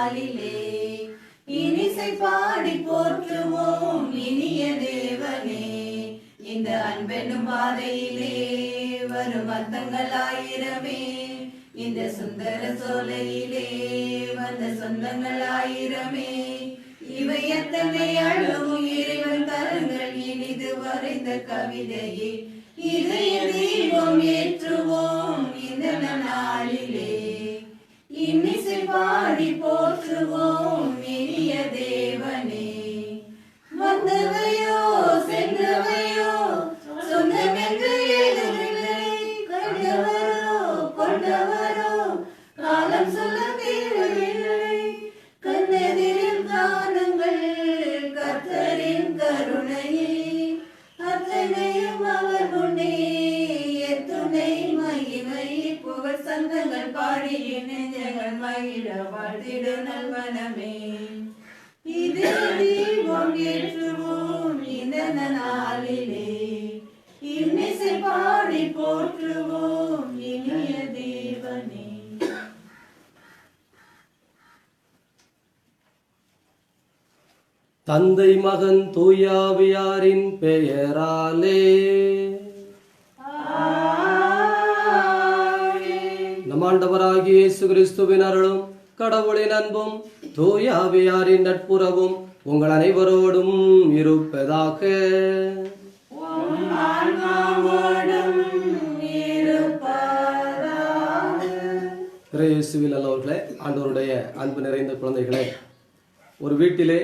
நாளிலே இனிசை பாடி போற்றுவோம் இனிய தேவனே. இந்த அன்பெனும் பாதையிலே வரும் அர்த்தங்கள் ஆயிரமே, இந்த சுந்தர சோலையிலே வந்த சொந்தங்கள் ஆயிரமே. இவை எத்தனை அழகும் இறைவன் தரங்கள் இனிது வரைந்த கவிதையே. இதய தீபம் ஏற்றுவோம் இந்த நாளிலே இன்னிசை பாடி போற்றுவோம் இனிய தேவனே. வந்தவையோ சென்றவையோ சொந்தமென்று ஏதுமில்லை, கண்டவரோ கொண்டவரோ காலம் சொல்ல தேவையில்லை. கண்ணெதிரில் காணுங்கள் கர்த்தரின் கருணையை, அத்தனையும் அவர் முன்னே எத்துணை மகிமை. புகழ் சந்தங்கள் பாடி நெஞ்சங்கள் மகிழ வாழ்த்திட நல்வனமே. இதே தீபம் ஏற்றுவோம் இந்த நாளிலே இன்னிசை பாடி போற்றுவோம் இனிய தேவனே. தந்தை மகன் தூயாவியாரின் பெயராலே நம் ஆண்டவராகிய இயேசு கிறிஸ்துவின் அருளும் கடவுளின் அன்பும் தூயாவியாரின் நட்புறவும் உங்கள் அனைவரோடும் இருப்பதாக. இயேசுவில் நல்லவர்களே, ஆண்டவருடைய அன்பு நிறைந்த குழந்தைகளே, ஒரு வீட்டிலே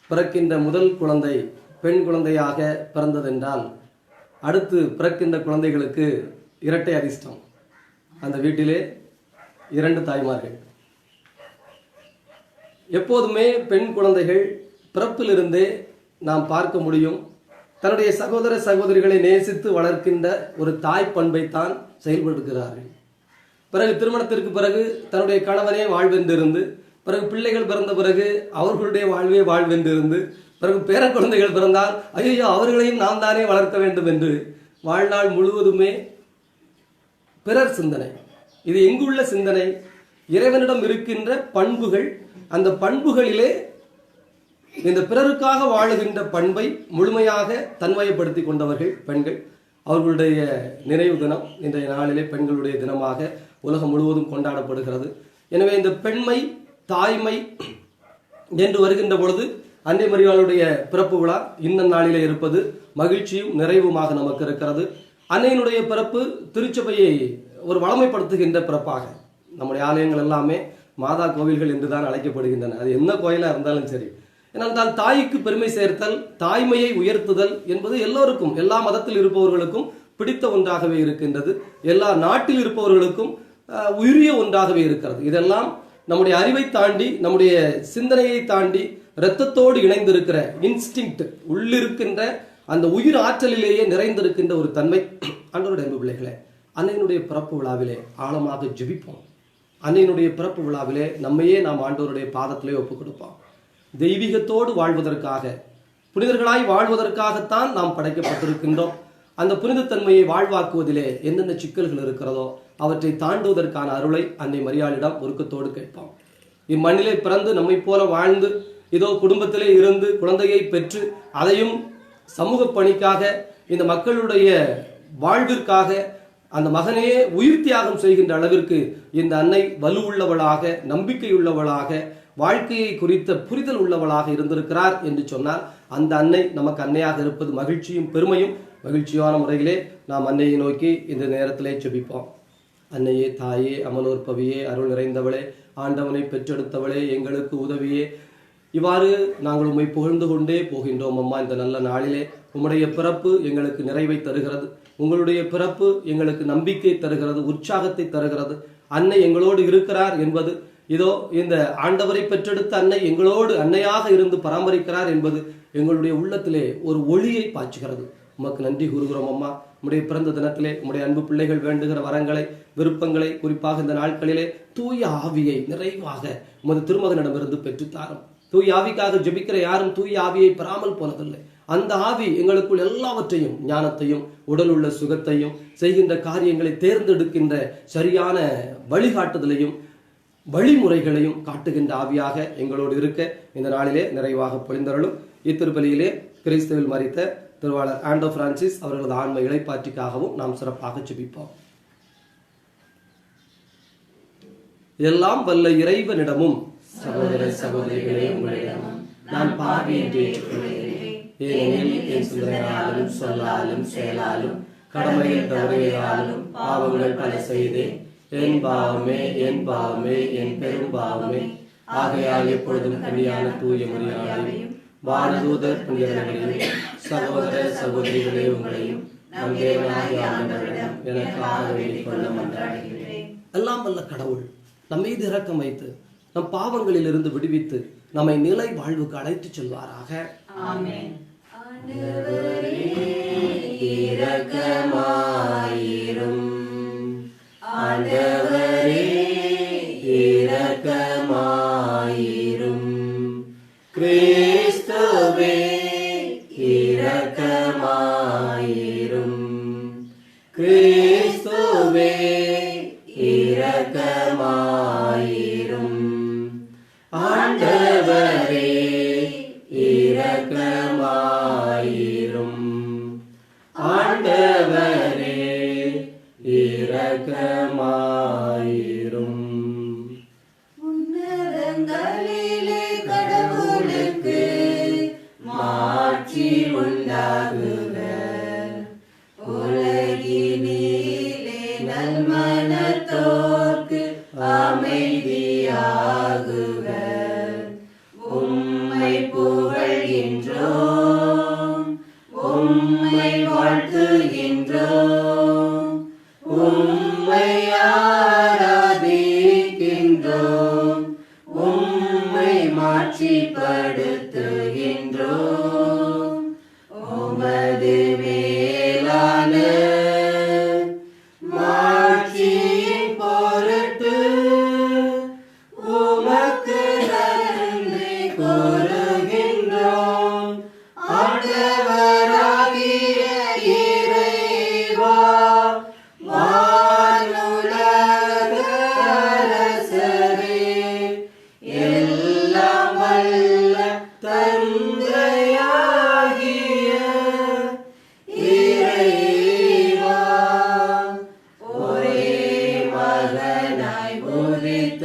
பிறக்கின்ற முதல் குழந்தை பெண் குழந்தையாக பிறந்ததென்றால் அடுத்து பிறக்கின்ற குழந்தைகளுக்கு இரட்டை அதிர்ஷ்டம். அந்த வீட்டிலே 2 தாய்மார்கள். எப்போதுமே பெண் குழந்தைகள் பிறப்பிலிருந்தே நாம் பார்க்க முடியும், தன்னுடைய சகோதர சகோதரிகளை நேசித்து வளர்க்கின்ற ஒரு தாய் பண்பைத்தான் செயல்படுத்துகிறார்கள். பிறகு திருமணத்திற்கு பிறகு தன்னுடைய கணவனே வாழ்வென்றிருந்து, பிறகு பிள்ளைகள் பிறந்த பிறகு அவர்களுடைய வாழ்வே வாழ்வென்றிருந்து, பிறகு பேர குழந்தைகள் பிறந்தால் ஐயோ அவர்களையும் நாம் தானே வளர்க்க வேண்டும் என்று வாழ்நாள் முழுவதுமே பிறர் சிந்தனை. இது எங்குள்ள சிந்தனை? இறைவனிடம் இருக்கின்ற பண்புகள். அந்த பண்புகளிலே இந்த பிறருக்காக வாழுகின்ற பண்பை முழுமையாக தன்மையப்படுத்தி கொண்டவர்கள் பெண்கள். அவர்களுடைய நினைவு தினம் இன்றைய நாளிலே பெண்களுடைய தினமாக உலகம் முழுவதும் கொண்டாடப்படுகிறது. எனவே இந்த பெண்மை தாய்மை என்று வருகின்ற பொழுது அன்னை மரியாளுடைய பிறப்பு விழா இந்த நாளிலே இருப்பது மகிழ்ச்சியும் நிறைவுமாக நமக்கு இருக்கிறது. அன்னையினுடைய பிறப்பு திருச்சபையை ஒரு வளமைப்படுத்துகின்ற பிறப்பாக. நம்முடைய ஆலயங்கள் எல்லாமே மாதா கோவில்கள் என்றுதான் அழைக்கப்படுகின்றன. அது என்ன கோயிலாக இருந்தாலும் சரி. ஏனென்றால் தாய்க்கு பெருமை சேர்த்தல், தாய்மையை உயர்த்துதல் என்பது எல்லோருக்கும், எல்லா மதத்தில் இருப்பவர்களுக்கும் பிடித்த ஒன்றாகவே இருக்கின்றது. எல்லா நாட்டில் இருப்பவர்களுக்கும் உரிய ஒன்றாகவே இருக்கிறது. இதெல்லாம் நம்முடைய அறிவை தாண்டி, நம்முடைய சிந்தனையை தாண்டி, இரத்தத்தோடு இணைந்திருக்கிற இன்ஸ்டிங்க்ட், உள்ளிருக்கின்ற அந்த உயிர் ஆற்றலிலேயே நிறைந்திருக்கின்ற ஒரு தன்மை. ஆண்டவருடைய அன்பு பிள்ளைகளே, அன்னையினுடைய பிறப்பு விழாவிலே ஆழமாக ஜெபிப்போம். அன்னையினுடைய பிறப்பு விழாவிலே நம்மையே நாம் ஆண்டவருடைய பாதத்திலே ஒப்புக் கொடுப்போம். தெய்வீகத்தோடு வாழ்வதற்காக, புனிதர்களாய் வாழ்வதற்காகத்தான் நாம் படைக்கப்பட்டிருக்கின்றோம். அந்த புனிதத்தன்மையை வாழ்வாக்குவதிலே என்னென்ன சிக்கல்கள் இருக்கிறதோ அவற்றை தாண்டுவதற்கான அருளை அன்னை மரியாளிடம் ஒருக்கத்தோடு கேட்போம். இம்மண்ணிலே பிறந்து நம்மை போல வாழ்ந்து இதோ குடும்பத்திலே இருந்து குழந்தையை பெற்று அதையும் சமூக பணிக்காக, இந்த மக்களுடைய வாழ்விற்காக அந்த மகனையே உயிர் தியாகம் செய்கின்ற அளவிற்கு இந்த அன்னை வலுவுள்ளவளாக, நம்பிக்கையுள்ளவளாக, வாழ்க்கையை குறித்த புரிதல் உள்ளவளாக இருந்திருக்கிறார் என்று சொன்னால் அந்த அன்னை நமக்கு அன்னையாக இருப்பது மகிழ்ச்சியும் பெருமையும். மகிழ்ச்சியான முறையிலே நாம் அன்னையை நோக்கி இந்த நேரத்திலே ஜெபிப்போம். அன்னையே, தாயே, அமலோற்பவியே, அருள் நிறைந்தவளே, ஆண்டவனை பெற்றெடுத்தவளே, எங்களுக்கு உதவியே. இவ்வாறு நாங்கள் உம்மை புகழ்ந்து கொண்டே போகின்றோம். அம்மா, இந்த நல்ல நாளிலே உம்முடைய பிறப்பு எங்களுக்கு நிறைவை தருகிறது. உங்களுடைய பிறப்பு எங்களுக்கு நம்பிக்கை தருகிறது, உற்சாகத்தை தருகிறது. அன்னை எங்களோடு இருக்கிறார் என்பது, இதோ இந்த ஆண்டவரை பெற்றெடுத்த அன்னை எங்களோடு அன்னையாக இருந்து பராமரிக்கிறார் என்பது எங்களுடைய உள்ளத்திலே ஒரு ஒளியை பாய்ச்சுகிறது. உமக்கு நன்றி கூறுகிறோம் அம்மா. உம்முடைய பிறந்த தினத்திலே உம்முடைய அன்பு பிள்ளைகள் வேண்டுகிற வரங்களை, விருப்பங்களை, குறிப்பாக இந்த நாட்களிலே தூய ஆவியை நிறைவாக உமது திருமகனிடமிருந்து பெற்றுத்தாரும். தூய ஆவிக்காக ஜெபிக்கிற யாரும் தூய ஆவியை பெறாமல் போனதில்லை. அந்த ஆவி எங்களுக்குள் எல்லாவற்றையும், ஞானத்தையும், உடல் உள்ள சுகத்தையும், செய்கின்ற காரியங்களை தேர்ந்தெடுக்கின்ற சரியான வழிகாட்டுதலையும், வழிமுறைகளையும் காட்டுகின்ற ஆவியாக எங்களோடு இருக்க இந்த நாளிலே நிறைவாக பொழிந்தருளும். இத்திருப்பலியிலே கிறிஸ்துவில் மரித்த திருவாளர் ஆண்டோ பிரான்சிஸ் அவர்களது ஆன்ம இளைப்பாற்றிக்காகவும் நாம் சிறப்பாக ஜெபிப்போம். எல்லாம் வல்ல இறைவனிடமும் சகோதர சகோதரிகளே உங்களிடமும் நான் பாவி என்று ஏற்றுக்கொள்கிறேன். ஏனெனில் என் சிந்தனையாலும் சொல்லாலும் செயலாலும் கடமையில் தவறுகளாலும் பாவங்கள் பல செய்தேன். என் பாவமே என் பாவமே என் பெரும் பாவமே. ஆகையால் எப்பொழுதும் கனியான தூய மரியாதையும் வானதூதர் புனிதர்களையும் சகோதர சகோதரிகளே உங்களையும் நம் தேவனாகிய ஆண்டவரிடம் எனக்காக வேண்டிக் கொள்ள மன்றாடுகிறேன். எல்லாம் வல்ல கடவுள் நம் மீது இரக்கம் வைத்து நம் பாவங்களில் இருந்து விடுவித்து நம்மை நிலை வாழ்வுக்கு அழைத்துச் செல்வாராக. ஆமென். ஆண்டவரே இரக்கமாயிரும். ஆண்டவரே இரக்கமாயிரும். கிறிஸ்துவே இரக்கமாயிரும். கிறிஸ்துவே இரக்கமாயிரும். ஆண்டவரே இரக்கமாயிரும். ஆண்டவரே இரக்கமாயிரும். உன்னதங்களிலே கடவுளுக்கு மாட்சி உண்டாகுக. உலகினிலே நல்மனத்தோர்க்கு அமைதியாகுக. உம்மை புகழ்கின்றோம், உம்மை வாழ்த்துகின்றோம், உம்மை ஆராதிக்கின்றோம், உம்மை மாட்சிப்படுத்துகின்றோம். உமது மேலான மாட்சியின் பொருட்டு உமக்கு நன்றி கூறுகின்றோம். ஆண்டவராகிய இறைவா, வானுலக அரசரே, எல்லாம் வல்ல தந்தையாகிய இறைவா, ஒரே மகனாய் உதித்த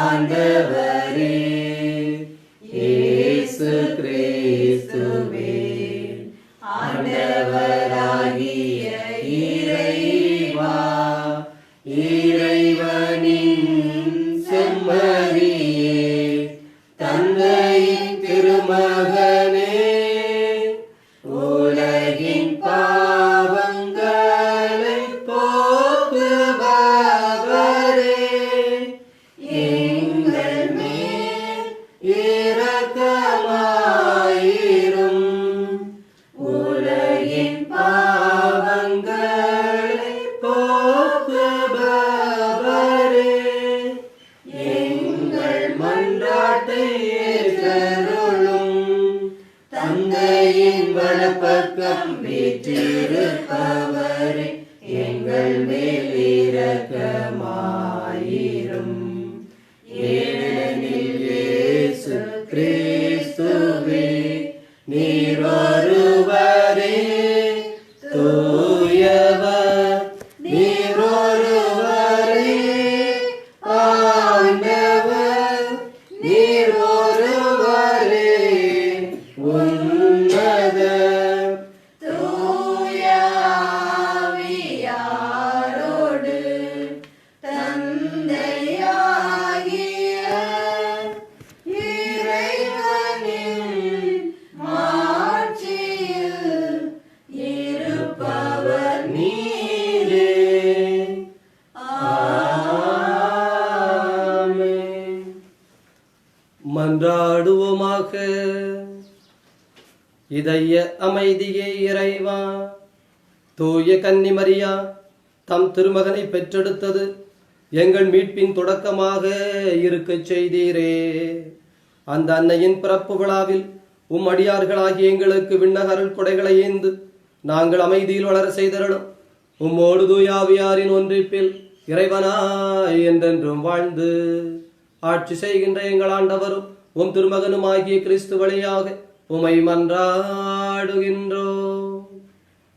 ஆண்டவரே இயேசு கிறிஸ்துவே, ஆண்டவராகிய இறைவா, இறைவனின் செம்மறியே, தந்தையின் திருமகனே, உலகின் பாவங்களை போக்குபவரே, எங்கள் மேல் இரக்கமாயிரும். உலகின் பாவங்களை போக்குபவரே, எங்கள் மன்றாட்டை ஏற்றருளும். தந்தையின் வலப்பக்கம் வீற்றிருப்பவரே, எங்கள் மேல் இரக்கமாயிரும். ஏனெனில் இயேசு கிறிஸ்துவே நீர் ஒருவரே தூயவர், நீர் ஒருவரே ஆண்டவர், நீர் ஒருவரே உன்னதர். தூய ஆவியாரோடு தந்தையாகிய இறைவனின் மாட்சியில் இருப்பவர் நீரே. ஆமென். மன்றாடுவோமாக. இதய அமைதியே இறைவா, தூய கன்னி மரியா தம் திருமகனை பெற்றெடுத்தது எங்கள் மீட்பின் தொடக்கமாக இருக்கச் செய்தீரே. அந்த அன்னையின் பிறப்பு விழாவில் உம் அடியார்களாகிய எங்களுக்கு விண்ணக அருள் கொடைகளை ஏந்து நாங்கள் அமைதியில் வளர செய்தருளும். உம்மோடு தூயாவியாரின் ஒன்றிப்பில் இறைவனாய் என்றென்றும் வாழ்ந்து ஆட்சி செய்கின்ற எங்கள் ஆண்டவரும் உம் திருமகனுமாகிய கிறிஸ்து வழியாக உமை மன்றாடுகின்றோம்.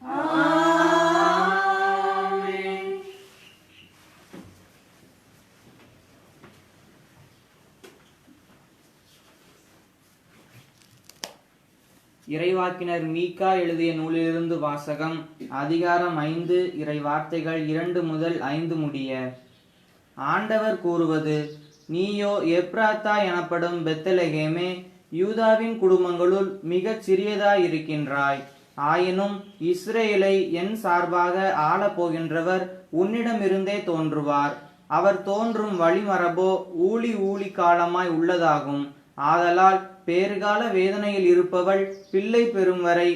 ஆமென். இறைவாக்கினர் மீகா எழுதிய நூலிலிருந்து வாசகம். அதிகாரம் 5, இறை வார்த்தைகள் 2 முதல் 5 முடிய. ஆண்டவர் கூறுவது: நீயோ எப்ராத்தா எனப்படும் பெத்லகேமே, யூதாவின் குடும்பங்களுள் மிகச் சிறியதாயிருக்கின்றாய். ஆயினும் இஸ்ரேலை என் சார்பாக ஆளப் போகின்றவர் உன்னிடமிருந்தே தோன்றுவார். அவர் தோன்றும் வழிமரபோ ஊழி காலமாய் உள்ளதாகும். ஆதலால் பேறுகால வேதனையில் இருப்பவள் பிள்ளை பெறும் வரை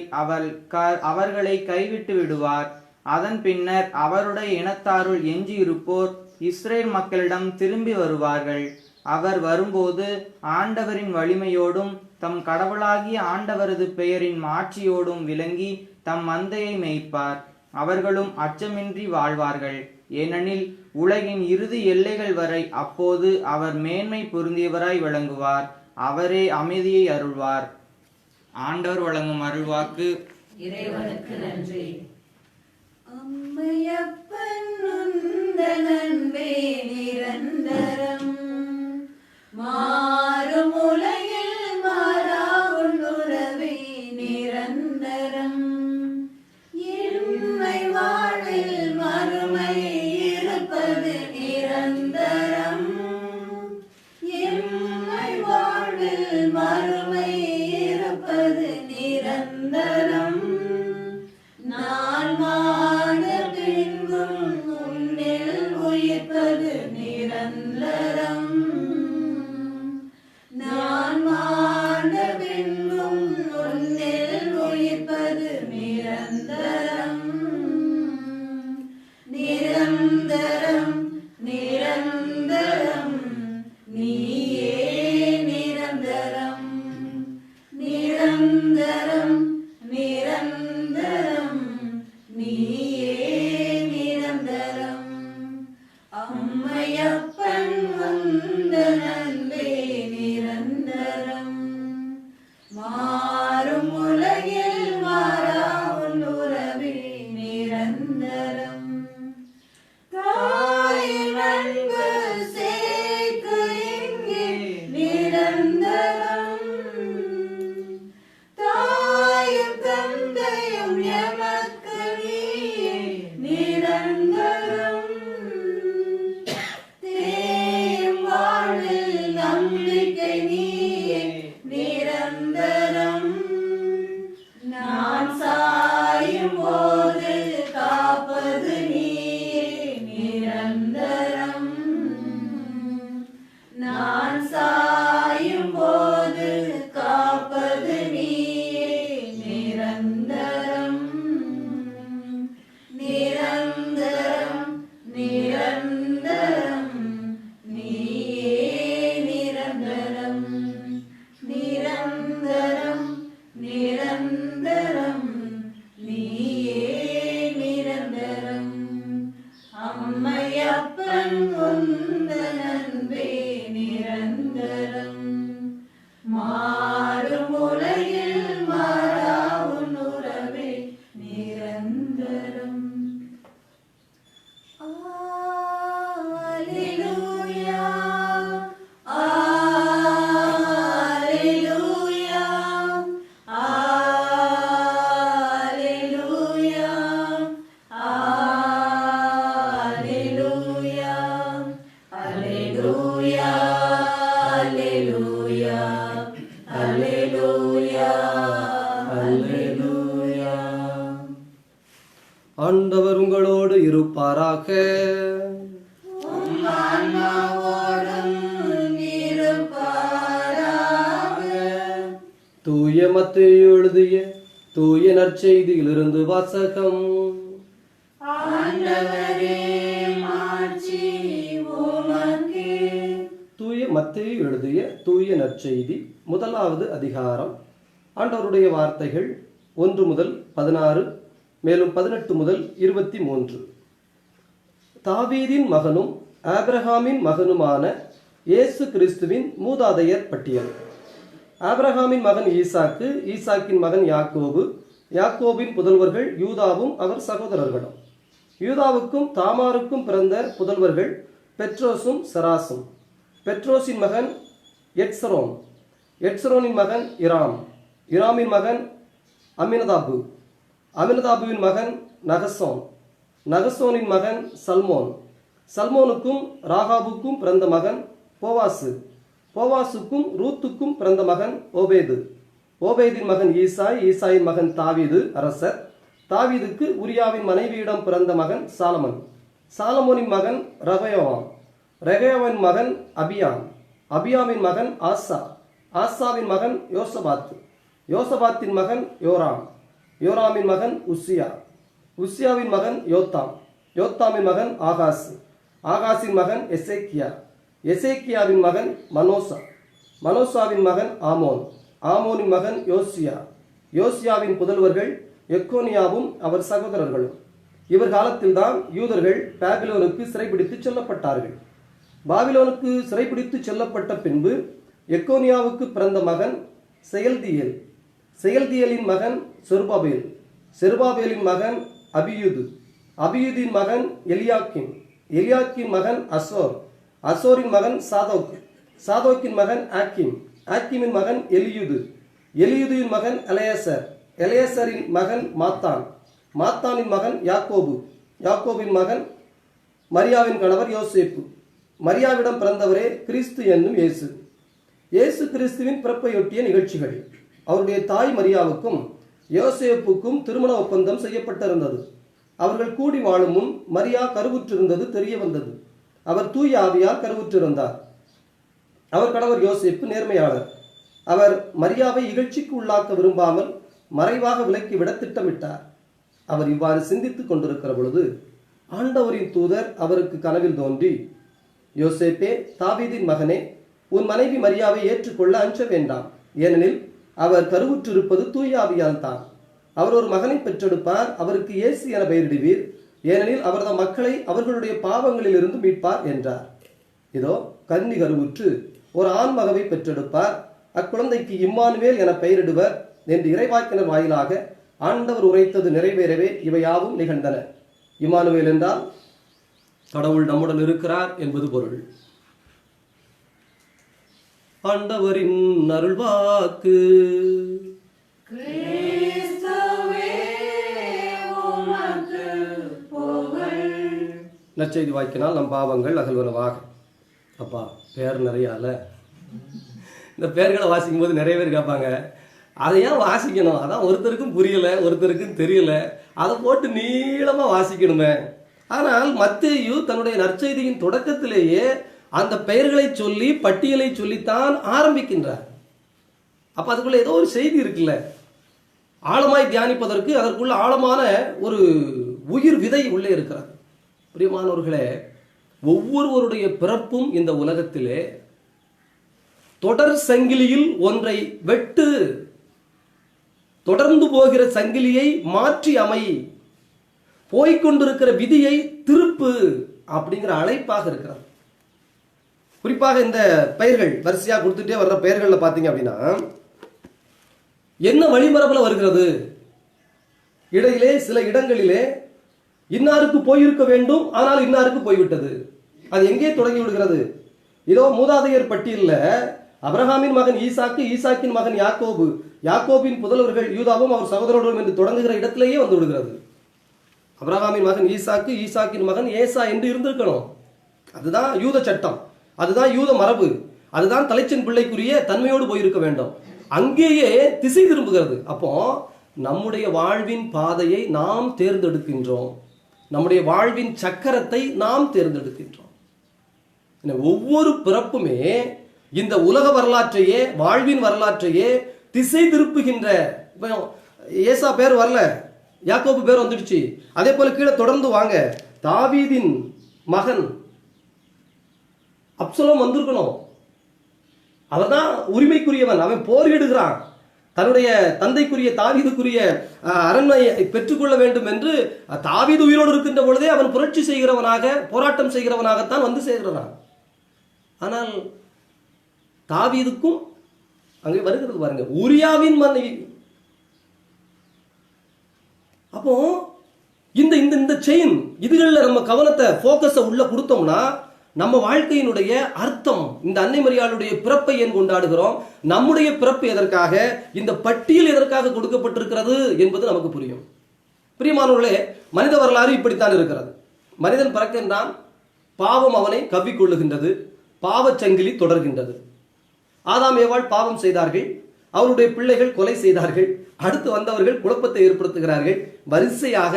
அவர்களை கைவிட்டு விடுவார். அதன் பின்னர் அவருடைய இனத்தாருள் எஞ்சியிருப்போர் இஸ்ரேல் மக்களிடம் திரும்பி வருவார்கள். அவர் வரும்போது ஆண்டவரின் வலிமையோடும் தம் கடவுளாகிய ஆண்டவரது பெயரின் மாட்சியோடும் விளங்கி தம் மந்தையை மேய்ப்பார். அவர்களும் அச்சமின்றி வாழ்வார்கள். ஏனெனில் உலகின் இறுதி எல்லைகள் வரை அப்போது அவர் மேன்மை பொருந்தியவராய் விளங்குவார். அவரே அமைதியை அருள்வார். ஆண்டவர் வழங்கும் அருள்வாக்கு. இறைவனுக்கு நன்றி. அம்மையப்பன் உந்தன் அன்பே நிரந்தரம், மாறும் உலகில் மாறா உன்னுறவே நிரந்தரம். இன்மை வாழ்வில் மறுமை இருப்பது நிரந்தரம். இன்மை வாழ்வில் மறுமை இருப்பது நிரந்தரம். நான் மாண்ட பின்பும் உன்னில் உயிர்ப்பது நிரந்தரம். நான் மாண்ட பின்பும் உன்னில் உயிர்ப்பது நிரந்தரம். நிரந்தரம் நிரந்தரம் நீயே நிரந்தரம். நிரந்தரம் நிரந்தரம் நீயே நிரந்தரம். அம்மையப்பன் உந்தன் அன்பே நிரந்தரம், மாறும் உலகில் மாறா உன் உறவே நிரந்தரம். தாயின் அன்பு சேர்க்கு இங்கே நிரந்தரம். தாயும் தந்தையும் எமக்கு நீயே நிரந்தரம். தேயும் வாழ்வில் நம்பிக்கை நீயே நிரந்தரம். நான் சாயும் போது காப்பது நீயே நிரந்தரம். நான் சாயும் போது காப்பது நீயே நிரந்தரம். நிரந்தரம் நிரந்தரம் நீயே நிரந்தரம். நிரந்தரம் நிரந்தரம் நீயே நிரந்தரம். அம்மையப்பன் உந்தன் அன்பே நிரந்தரம், மாறும் உலகில் மாறா உன் உறவே நிரந்தரம். அல்லேலூயா அல்லேலூயா அல்லேலூயா அல்லேலூயா அல்லேலூயா அல்லேலூயா அல்லேலூயா. ஆண்டவர் உங்களோடு இருப்பாராக. உம் ஆன்மாவோடும் இருப்பாராக. தூய மத்தேயு எழுதிய தூய நற்செய்தியிலிருந்து வாசகம். ஆண்டவரே மாட்சி உமக்கே. தூய மத்தேயு எழுதிய தூய நற்செய்தி 1வது அதிகாரம். ஆண்டவருடைய வார்த்தைகள் 1 முதல் 16, மேலும் 18 முதல் 23. தாவீதின் மகனும் ஆபிரகாமின் மகனுமான இயேசு கிறிஸ்துவின் மூதாதையர் பட்டியல். ஆபிரகாமின் மகன் ஈசாக்கு, ஈசாக்கின் மகன் யாக்கோபு, யாக்கோபின் புதல்வர்கள் யூதாவும் அவர் சகோதரர்களும். யூதாவுக்கும் தாமாருக்கும் பிறந்த புதல்வர்கள் பெட்ரோசும் செராசும். பெட்ரோசின் மகன் எட்சரோன், எட்சரோனின் மகன் இராம், இராமின் மகன் அமினதாபு, அமினதாபுவின் மகன் நகசோன், நகசோனின் மகன் சல்மோன், சல்மோனுக்கும் ராகாபுக்கும் பிறந்த மகன் போவாசு, போவாசுக்கும் ரூத்துக்கும் பிறந்த மகன் ஓபேது, ஓபேதின் மகன் ஈசாய், ஈசாயின் மகன் தாவீது அரசர், தாவீதுக்கு உரியாவின் மனைவியிடம் பிறந்த மகன் சாலமன், சாலமோனின் மகன் ரகயோவாம், ரகயோவின் மகன் அபியாம், அபியாமின் மகன் ஆசா, ஆசாவின் மகன் யோசபாத், யோசபாத்தின் மகன் யோராம், யோராமின் மகன் உசியா, உசியாவின் மகன் யோத்தாம், யோத்தாமின் மகன் ஆகாஸ், ஆகாசின் மகன் எசேக்கியா, எசேக்கியாவின் மகன் மனோசா, மனோசாவின் மகன் ஆமோன், ஆமோனின் மகன் யோசியா, யோசியாவின் புதல்வர்கள் எக்கோனியாவும் அவர் சகோதரர்களும். இவர் காலத்தில்தான் யூதர்கள் பாபிலோனுக்கு சிறைபிடித்து செல்லப்பட்டார்கள். பாபிலோனுக்கு சிறைபிடித்து செல்லப்பட்ட பின்பு எக்கோனியாவுக்கு பிறந்த மகன் செயல்தியேல், செயல்தியேலின் மகன் செருபாபேல், செருபாபேலின் மகன் அபியூது, அபியூதின் மகன் எலியாக்கிம், எலியாக்கின் மகன் அசோர், அசோரின் மகன் சாதோக், சாதோக்கின் மகன் ஆக்கிம், ஆக்கிமின் மகன் எலியுது, எலியுதின் மகன் எலையசர், எலையசரின் மகன் மாத்தான், மாத்தானின் மகன் யாக்கோபு, யாக்கோபின் மகன் மரியாவின் கணவர் யோசேப்பு, மரியாவிடம் பிறந்தவரே கிறிஸ்து என்னும் இயேசு. இயேசு கிறிஸ்துவின் பிறப்பையொட்டிய நிகழ்ச்சிகள். அவருடைய தாய் மரியாவுக்கும் யோசேப்புக்கும் திருமண ஒப்பந்தம் செய்யப்பட்டிருந்தது. அவர்கள் கூடி வாழும் முன் மரியா கருவுற்றிருந்தது தெரிய வந்தது. அவர் தூய ஆவியால் கருவுற்றிருந்தார். அவர் கணவர் யோசேப்பு நேர்மையாளர். அவர் மரியாவை இகழ்ச்சிக்கு உள்ளாக்க விரும்பாமல் மறைவாக விலக்கிவிட திட்டமிட்டார். அவர் இவ்வாறு சிந்தித்துக் கொண்டிருக்கிற பொழுது ஆண்டவரின் தூதர் அவருக்கு கனவில் தோன்றி, யோசேப்பே, தாவீதின் மகனே, உன் மனைவி மரியாவை ஏற்றுக்கொள்ள அஞ்ச வேண்டாம். ஏனெனில் அவர் கருவுற்றிருப்பது தூய ஆவியால் தான். அவர் ஒரு மகனை பெற்றெடுப்பார். அவருக்கு இயேசு என பெயரிடுவீர். ஏனெனில் அவரது மக்களை அவர்களுடைய பாவங்களில் இருந்து மீட்பார் என்றார். இதோ கன்னி கருவுற்று ஒரு ஆண் மகவை பெற்றெடுப்பார். அக்குழந்தைக்கு இம்மானுவேல் என பெயரிடுவர் என்று இறைவாக்கினர் வாயிலாக ஆண்டவர் உரைத்தது நிறைவேறவே இவையாவும் நிகழ்ந்தன. இம்மானுவேல் என்றால் கடவுள் நம்முடன் இருக்கிறார் என்பது பொருள். ஆண்டவரின் அருள்வாக்கு. நற்செய்தி வாக்கினால் நம் பாவங்கள் அகல்வனவாக. அப்பா, பேர் நிறைய அல்ல. இந்த பேர்களை வாசிக்கும் போது நிறைய பேர் கேட்பாங்க, அதை ஏன் வாசிக்கணும்? அதான் ஒருத்தருக்கும் புரியல, ஒருத்தருக்கும் தெரியல, அதை போட்டு நீளமாக வாசிக்கணுமே. ஆனால் மத்தேயு தன்னுடைய நற்செய்தியின் தொடக்கத்திலேயே அந்த பெயர்களை சொல்லி பட்டியலை சொல்லித்தான் ஆரம்பிக்கின்றார். அப்ப அதுக்குள்ள ஏதோ ஒரு செய்தி இருக்குல்ல, ஆழமாய் தியானிப்பதற்கு அதற்குள்ள ஆழமான ஒரு உயிர் விதை உள்ளே இருக்கிறது. பிரியமானவர்களே, ஒவ்வொருவருடைய பிறப்பும் இந்த உலகத்திலே தொடர் சங்கிலியில் ஒன்றை வெட்டு, தொடர்ந்து போகிற சங்கிலியை மாற்றி அமை, போய்கொண்டிருக்கிற விதியை திருப்பு அப்படிங்கிற அழைப்பாக இருக்கிறது. குறிப்பாக இந்த பெயர்கள் வரிசையாக கொடுத்துட்டே வர்ற பெயர்கள்ல பார்த்தீங்க அப்படின்னா என்ன வழிமரபில் வருகிறது? இடையிலே சில இடங்களிலே இன்னாருக்கு போயிருக்க வேண்டும், ஆனால் இன்னாருக்கு போய்விட்டது. அது எங்கே தொடங்கி விடுகிறது? இதோ மூதாதையர் பட்டியலில் அபிரகாமின் மகன் ஈசாக்கு, ஈசாக்கின் மகன் யாக்கோபு, யாக்கோபின் புதல்வர்கள் யூதாவும் அவர் சகோதரர்களும் என்று தொடங்குகிற இடத்திலேயே வந்து விடுகிறது. அபிரகாமின் மகன் ஈசாக்கு, ஈசாக்கின் மகன் ஏசா என்று இருந்திருக்கணும். அதுதான் யூத சட்டம், அதுதான் யூத மரபு, அதுதான் தலைச்சன் பிள்ளைக்குரிய தன்மையோடு போயிருக்க வேண்டும். அங்கேயே திசை திரும்புகிறது. அப்போ நம்முடைய வாழ்வின் பாதையை நாம் தேர்ந்தெடுக்கின்றோம், நம்முடைய வாழ்வின் சக்கரத்தை நாம் தேர்ந்தெடுக்கின்றோம். ஒவ்வொரு பிறப்புமே இந்த உலக வரலாற்றையே, வாழ்வின் வரலாற்றையே திசை திருப்புகின்ற. ஏசா பேர் வரல, யாக்கோபு பேர் வந்துடுச்சு. அதே போல கீழே தொடர்ந்து வாங்க, தாவீதின் மகன் அப்சலோம் வந்திருக்கணும். அவர் தான் உரிமைக்குரியவன். அவன் போரிடுகிறான், தன்னுடைய தந்தைக்குரிய தாவீதுக்குரிய அரண்மனையை பெற்றுக்கொள்ள வேண்டும் என்று. தாவீது உயிரோடு இருக்கின்ற பொழுதே அவன் புரட்சி செய்கிறவனாக, போராட்டம் செய்கிறவனாகத்தான் வந்து சேர்கிறான். ஆனால் தாவீதுக்கும் அங்கே வருகிறது பாருங்க, உரியாவின் மனைவி. அப்போ இந்த இந்த இந்த செயின் இதுகளில் நம்ம கவனத்தை போக்கஸை உள்ள கொடுத்தோம்னா நம்ம வாழ்க்கையினுடைய அர்த்தம், இந்த அன்னை மரியாளுடைய பிறப்பை ஏன் கொண்டாடுகிறோம், நம்முடைய பிறப்பு எதற்காக, இந்த பட்டியல் எதற்காக கொடுக்கப்பட்டிருக்கிறது என்பது நமக்கு புரியும். பிரியமானவர்களே, மனித வரலாறு இப்படித்தான் இருக்கிறது. மனிதன் பிறக்கின்றான், பாவம் அவனை கவ்விக்கொள்ளுகின்றது, பாவச்சங்கிலி தொடர்கின்றது. ஆதாம் ஏவாள் பாவம் செய்தார்கள், அவருடைய பிள்ளைகள் கொலை செய்தார்கள், அடுத்து வந்தவர்கள் குழப்பத்தை ஏற்படுத்துகிறார்கள். வரிசையாக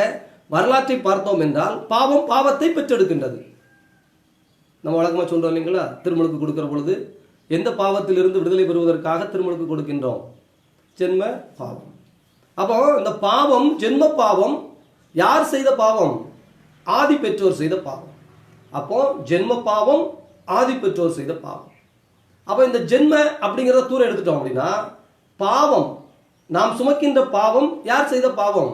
வரலாற்றை பார்த்தோம் என்றால் பாவம் பாவத்தை பெற்றெடுக்கின்றது. நம்ம வழக்கமாக சொல்றோம் இல்லைங்களா, திருமுழுக்கு கொடுக்கிற பொழுது எந்த பாவத்திலிருந்து விடுதலை பெறுவதற்காக திருமுழுக்கு கொடுக்கின்றோம்? ஜென்ம பாவம். அப்போ இந்த பாவம், ஜென்ம பாவம் யார் செய்த பாவம்? ஆதி பெற்றோர் செய்த பாவம். அப்போ ஜென்ம பாவம், ஆதி பெற்றோர் செய்த பாவம். அப்போ இந்த ஜென்ம அப்படிங்கிறத தூரம் எடுத்துட்டோம் அப்படின்னா, பாவம் நாம் சுமக்கின்ற பாவம் யார் செய்த பாவம்?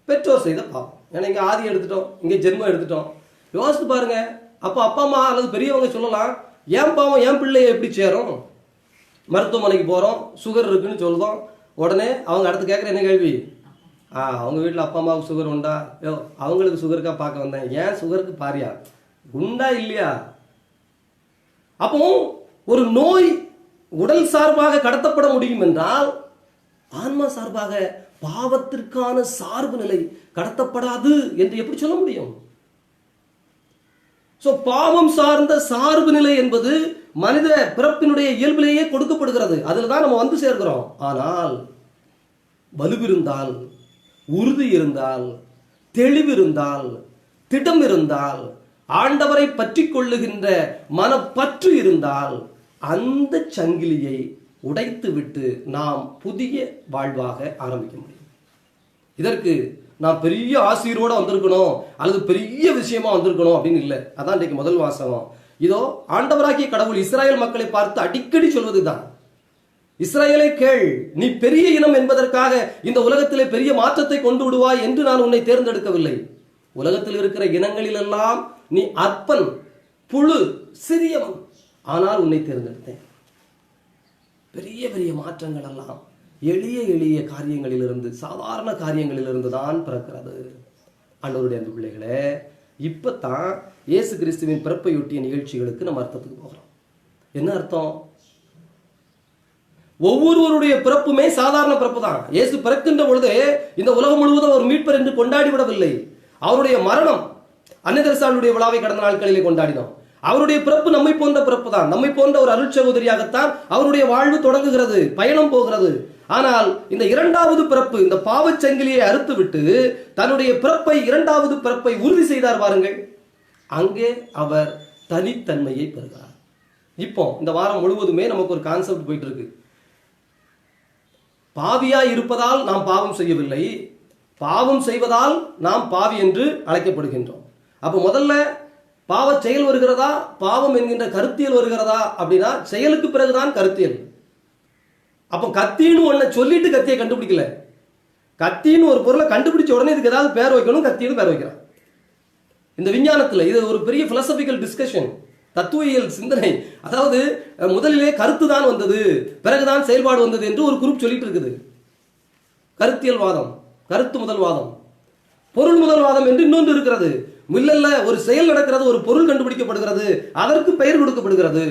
பெற்றோர் செய்த பாவம். ஏன்னா இங்கே ஆதி எடுத்துட்டோம், இங்கே ஜென்மம் எடுத்துட்டோம். யோசித்து பாருங்க. அப்போ அப்பா அம்மா அல்லது பெரியவங்க சொல்லலாம், ஏன் பாவம் என் பிள்ளைய எப்படி சேரும்? மருத்துவமனைக்கு போகிறோம், சுகர் இருக்குன்னு சொல்லுதோம், உடனே அவங்க அடுத்து கேட்குற என்ன கேள்வி? அவங்க வீட்டில் அப்பா அம்மாவுக்கு சுகர் உண்டா? அவங்களுக்கு சுகருக்கா பார்க்க வந்தேன், ஏன் சுகருக்கு பாரியா, உண்டா இல்லையா? அப்போ ஒரு நோய் உடல் சார்பாக கடத்தப்பட முடியும் என்றால், ஆன்மா சார்பாக பாவத்திற்கான சார்பு நிலை கடத்தப்படாது என்று எப்படி சொல்ல முடியும்? பாவம் சார்ந்த சார்பு நிலை என்பது மனித பிறப்பினுடைய இயல்பிலேயே கொடுக்கப்படுகிறது. அதில் தான் நம்ம வந்து சேர்க்கிறோம். ஆனால் வலுவிருந்தால், உறுதி இருந்தால், தெளிவிருந்தால், திடம் இருந்தால், ஆண்டவரை பற்றி கொள்ளுகின்ற மனப்பற்று இருந்தால், அந்த சங்கிலியை உடைத்து விட்டு நாம் புதிய வாழ்வாக ஆரம்பிக்க முடியும். இதற்கு நான் பெரிய ஆசிரியரோட வந்திருக்கணும் அல்லது பெரிய விஷயமா வந்திருக்கணும் அப்படின்னு இல்லை. அதான் இன்றைக்கு முதல் வாசகம். இதோ ஆண்டவராகிய கடவுள் இஸ்ராயேல் மக்களை பார்த்து அடிக்கடி சொல்வதுதான், இஸ்ராயேலை கேள், நீ பெரிய இனம் என்பதற்காக இந்த உலகத்திலே பெரிய மாற்றத்தை கொண்டு விடுவாய் என்று நான் உன்னை தேர்ந்தெடுக்கவில்லை. உலகத்தில் இருக்கிற இனங்களிலெல்லாம் நீ அற்பன், புழு, சிறியவன், ஆனால் உன்னை தேர்ந்தெடுத்தேன். பெரிய பெரிய மாற்றங்கள் எல்லாம் எளிய எளிய காரியங்களிலிருந்து, சாதாரண காரியங்களிலிருந்து தான் பிறக்கிறது. ஆண்டவருடைய அந்த பிள்ளைகளே, இப்பதான் இயேசு கிறிஸ்துவின் பிறப்பையொட்டிய நிகழ்ச்சிகளுக்கு நம்ம அர்த்தத்துக்கு போகிறோம். என்ன அர்த்தம்? ஒவ்வொருவருடைய பிறப்புமே சாதாரண பிறப்பு தான். இயேசு பிறக்கின்ற பொழுது இந்த உலகம் முழுவதும் ஒரு மீட்பர் என்று கொண்டாடி விடவில்லை. அவருடைய மரணம் அன்னை தெரசாளுடைய விழாவை கடந்த நாட்களிலே கொண்டாடினோம். அவருடைய பிறப்பு நம்மை போன்ற பிறப்பு தான். நம்மை போன்ற ஒரு அருட்சகோதரியாகத்தான் அவருடைய வாழ்வு தொடங்குகிறது, பயணம் போகிறது. ஆனால் இந்த இரண்டாவது பிறப்பு, இந்த பாவச்சங்கிலியை அறுத்து விட்டு தன்னுடைய பிறப்பை, இரண்டாவது பிறப்பை உறுதி செய்தார் பாருங்கள். அங்கே அவர் தனித்தன்மையை பெறுகிறார். இப்போ இந்த வாரம் முழுவதுமே நமக்கு ஒரு கான்செப்ட் போயிட்டு இருக்கு. பாவியா இருப்பதால் நாம் பாவம் செய்யவில்லை, பாவம் செய்வதால் நாம் பாவி என்று அழைக்கப்படுகின்றோம். அப்போ முதல்ல பாவ செயல் வருகிறதா, பாவம் என்கின்ற கருத்தியல் வருகிறதா அப்படின்னா செயலுக்கு பிறகுதான் கருத்தியல். அப்போ கத்தின்னு ஒன்ன சொல்லிட்டு கத்தியை கண்டுபிடிக்கல. கத்தின்னு ஒரு பொருளை கண்டுபிடிச்ச உடனே இதுக்கு ஏதாவது பேர் வைக்கணும், கத்தின்னு பேர் வைக்கிறான். இந்த விஞ்ஞானத்தில் இது ஒரு பெரிய பிலோசபிக்கல் டிஸ்கஷன், தத்துவியல் சிந்தனை. அதாவது முதலிலே கருத்து தான் வந்தது, பிறகுதான் செயல்பாடு வந்தது என்று ஒரு குரூப் சொல்லிட்டு இருக்குது. கருத்தியல் வாதம், கருத்து முதல் வாதம், பொருள் முதல் வாதம் என்று இன்னொன்று இருக்கிறது. இல்ல, ஒரு செயல் நடக்கிறது, ஒரு பொருள் கண்டுபிடிக்கப்படுகிறது, அதற்கு பெயர் கொடுக்கப்படுகிறது.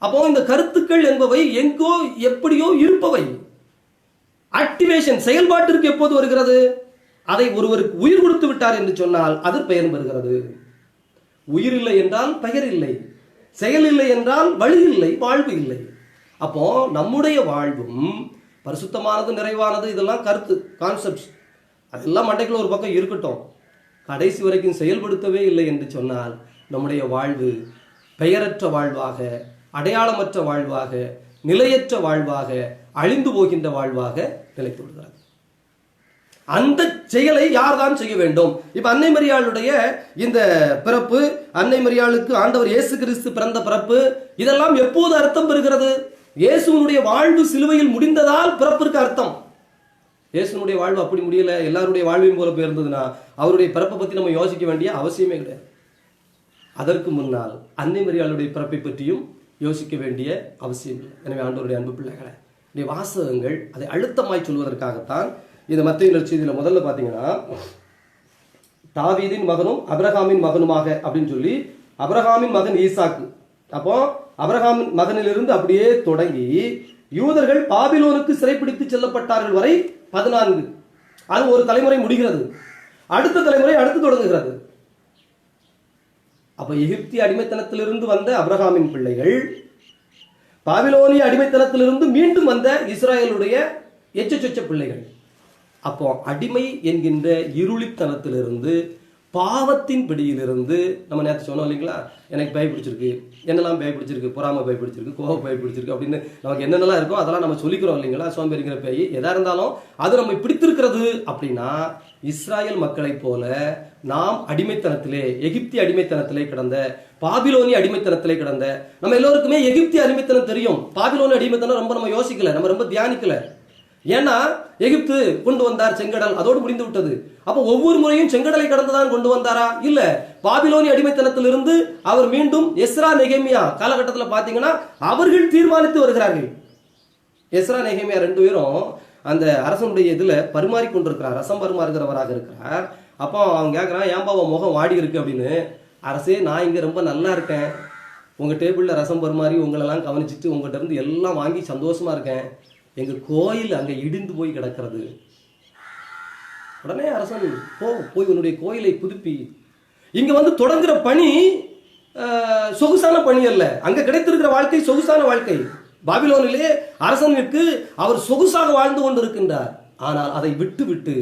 அப்போ இந்த கருத்துக்கள் என்பவை எங்கோ எப்படியோ இருப்பவை. ஆக்டிவேஷன், செயல்பாட்டிற்கு எப்போது வருகிறது? அதை ஒருவருக்கு உயிர் கொடுத்து விட்டார் என்று சொன்னால் அது பெயர் பெறுகிறது. உயிர் இல்லை என்றால் பெயர் இல்லை, செயல் இல்லை என்றால் வழி இல்லை, வாழ்வு இல்லை. அப்போ நம்முடைய வாழ்வும் பரிசுத்தமானது, நிறைவானது, இதெல்லாம் கருத்து, கான்செப்ட்ஸ், அதெல்லாம் மண்டைக்குள்ள ஒரு பக்கம் இருக்கட்டும். கடைசி வரைக்கும் செயல்படுத்தவே இல்லை என்று சொன்னால் நம்முடைய வாழ்வு பெயரற்ற வாழ்வாக, அடையாளமற்ற வாழ்வாக, நிலையற்ற வாழ்வாக, அழிந்து போகின்ற வாழ்வாக நிலைத்து விடுகிறது. அந்த செயலை யார் தான் செய்ய வேண்டும்? இப்ப அன்னை மரியாளுடைய இந்த பிறப்பு, அன்னை மரியாளுக்கு ஆண்டவர் இயேசு கிறிஸ்து பிறந்த பிறப்பு, இதெல்லாம் எப்போது அர்த்தம் பெறுகிறது? இயேசுனுடைய வாழ்வு சிலுவையில் முடிந்ததால் பிறப்பிற்கு அர்த்தம். இயேசுனுடைய வாழ்வு அப்படி முடியல, எல்லாருடைய வாழ்வையும் போல போயிருந்ததுன்னா அவருடைய பிறப்பை பத்தி நம்ம யோசிக்க வேண்டிய அவசியமே கிடையாது. அதற்கு முன்னால் அன்னை மரியாளுடைய பிறப்பை பற்றியும் யோசிக்க வேண்டிய அவசியம் இல்லை. எனவே ஆண்டவருடைய அன்பு பிள்ளைகளை, இந்த வாசகங்கள் அதை அழுத்தமாய் சொல்வதற்காகத்தான் இந்த மத்தேயு நற்செய்தியில முதல்ல பார்த்தீங்கன்னா தாவீதின் மகனும் அபிரகாமின் மகனுமாக அப்படின்னு சொல்லி அபிரகாமின் மகன் ஈசாக்கு. அப்போ அபிரகாமின் மகனிலிருந்து அப்படியே தொடங்கி யூதர்கள் பாபிலோனுக்கு சிறைப்பிடித்து செல்லப்பட்டார்கள் வரை 14. அது ஒரு தலைமுறை முடிகிறது, அடுத்த தலைமுறை அடுத்து தொடங்குகிறது. அப்ப எகிப்திய அடிமைத்தனத்திலிருந்து வந்த அபிரகாமின் பிள்ளைகள் பாபிலோனிய அடிமைத்தனத்திலிருந்து மீண்டும் வந்த இஸ்ராயலுடைய எச்ச பிள்ளைகள். அப்போ அடிமை என்கின்ற இருளித்தனத்திலிருந்து, பாவத்தின் பிடியிலிருந்து, நம்ம நேற்று சொன்னோம் இல்லைங்களா, எனக்கு பய பிடிச்சிருக்கு, என்னெல்லாம் பய பிடிச்சிருக்கு, பொறாமை பய பிடிச்சிருக்கு, கோப பய பிடிச்சிருக்கு அப்படின்னு நமக்கு என்னென்னலாம் இருக்கோ அதெல்லாம் நம்ம சொல்லிக்கிறோம் இல்லைங்களா. சோம்பேறிங்கிற பேய் எதா இருந்தாலும் அது நம்ம பிடித்திருக்கிறது அப்படின்னா, இஸ்ராயல் மக்களை போல நாம் அடிமைத்தனத்திலே, எகிப்திய அடிமைத்தனத்திலே கிடந்த, பாபிலோனிய அடிமைத்தனத்திலே கிடந்த, நம்ம எல்லோருக்குமே எகிப்திய அடிமைத்தனம் தெரியும். பாபிலோனிய அடிமைத்தனம் ரொம்ப நம்ம யோசிக்கல, நம்ம ரொம்ப தியானிக்கல. ஏன்னா எகிப்து கொண்டு வந்தார் செங்கடல், அதோடு முடிந்து விட்டது. அப்ப ஒவ்வொரு முறையும் செங்கடலை கடந்துதான் கொண்டு வந்தாரா? இல்ல. பாபிலோனிய அடிமைத்தனத்திலிருந்து அவர் மீண்டும் எஸ்ரா நெகேமியா காலகட்டத்தில் பாத்தீங்கன்னா அவர்கள் தீர்மானித்து வருகிறார்கள். எஸ்ரா நெகேமியா 2 பேரும் அந்த அரசனுடைய இதுல பரிமாறி கொண்டிருக்கிறார், ரசம் பரிமாறுகிறவராக இருக்கிறார். அப்போ அவன் கேட்கிறான், ஏன்பா உன் முகம் வாடி இருக்கு அப்படின்னு. அரசே, நான் இங்க ரொம்ப நல்லா இருக்கேன், உங்க டேபிள்ல ரசம் பரிமாறி உங்களெல்லாம் கவனிச்சுட்டு உங்ககிட்ட இருந்து எல்லாம் வாங்கி சந்தோஷமா இருக்கேன். எங்க கோயில் அங்க இடிந்து போய் கிடக்கிறது. உடனே அரசன், போய் உன்னுடைய கோயிலை புதுப்பி. இங்க வந்து தொடங்குற பணி சொகுசான பணி அல்ல, அங்க கிடைத்திருக்கிற வாழ்க்கை சொகுசான வாழ்க்கை. பாபிலோனிலே அரசனுக்கு அவர் சொகுசாக வாழ்ந்து கொண்டிருக்கின்றார். ஆனால் அதை விட்டு விட்டு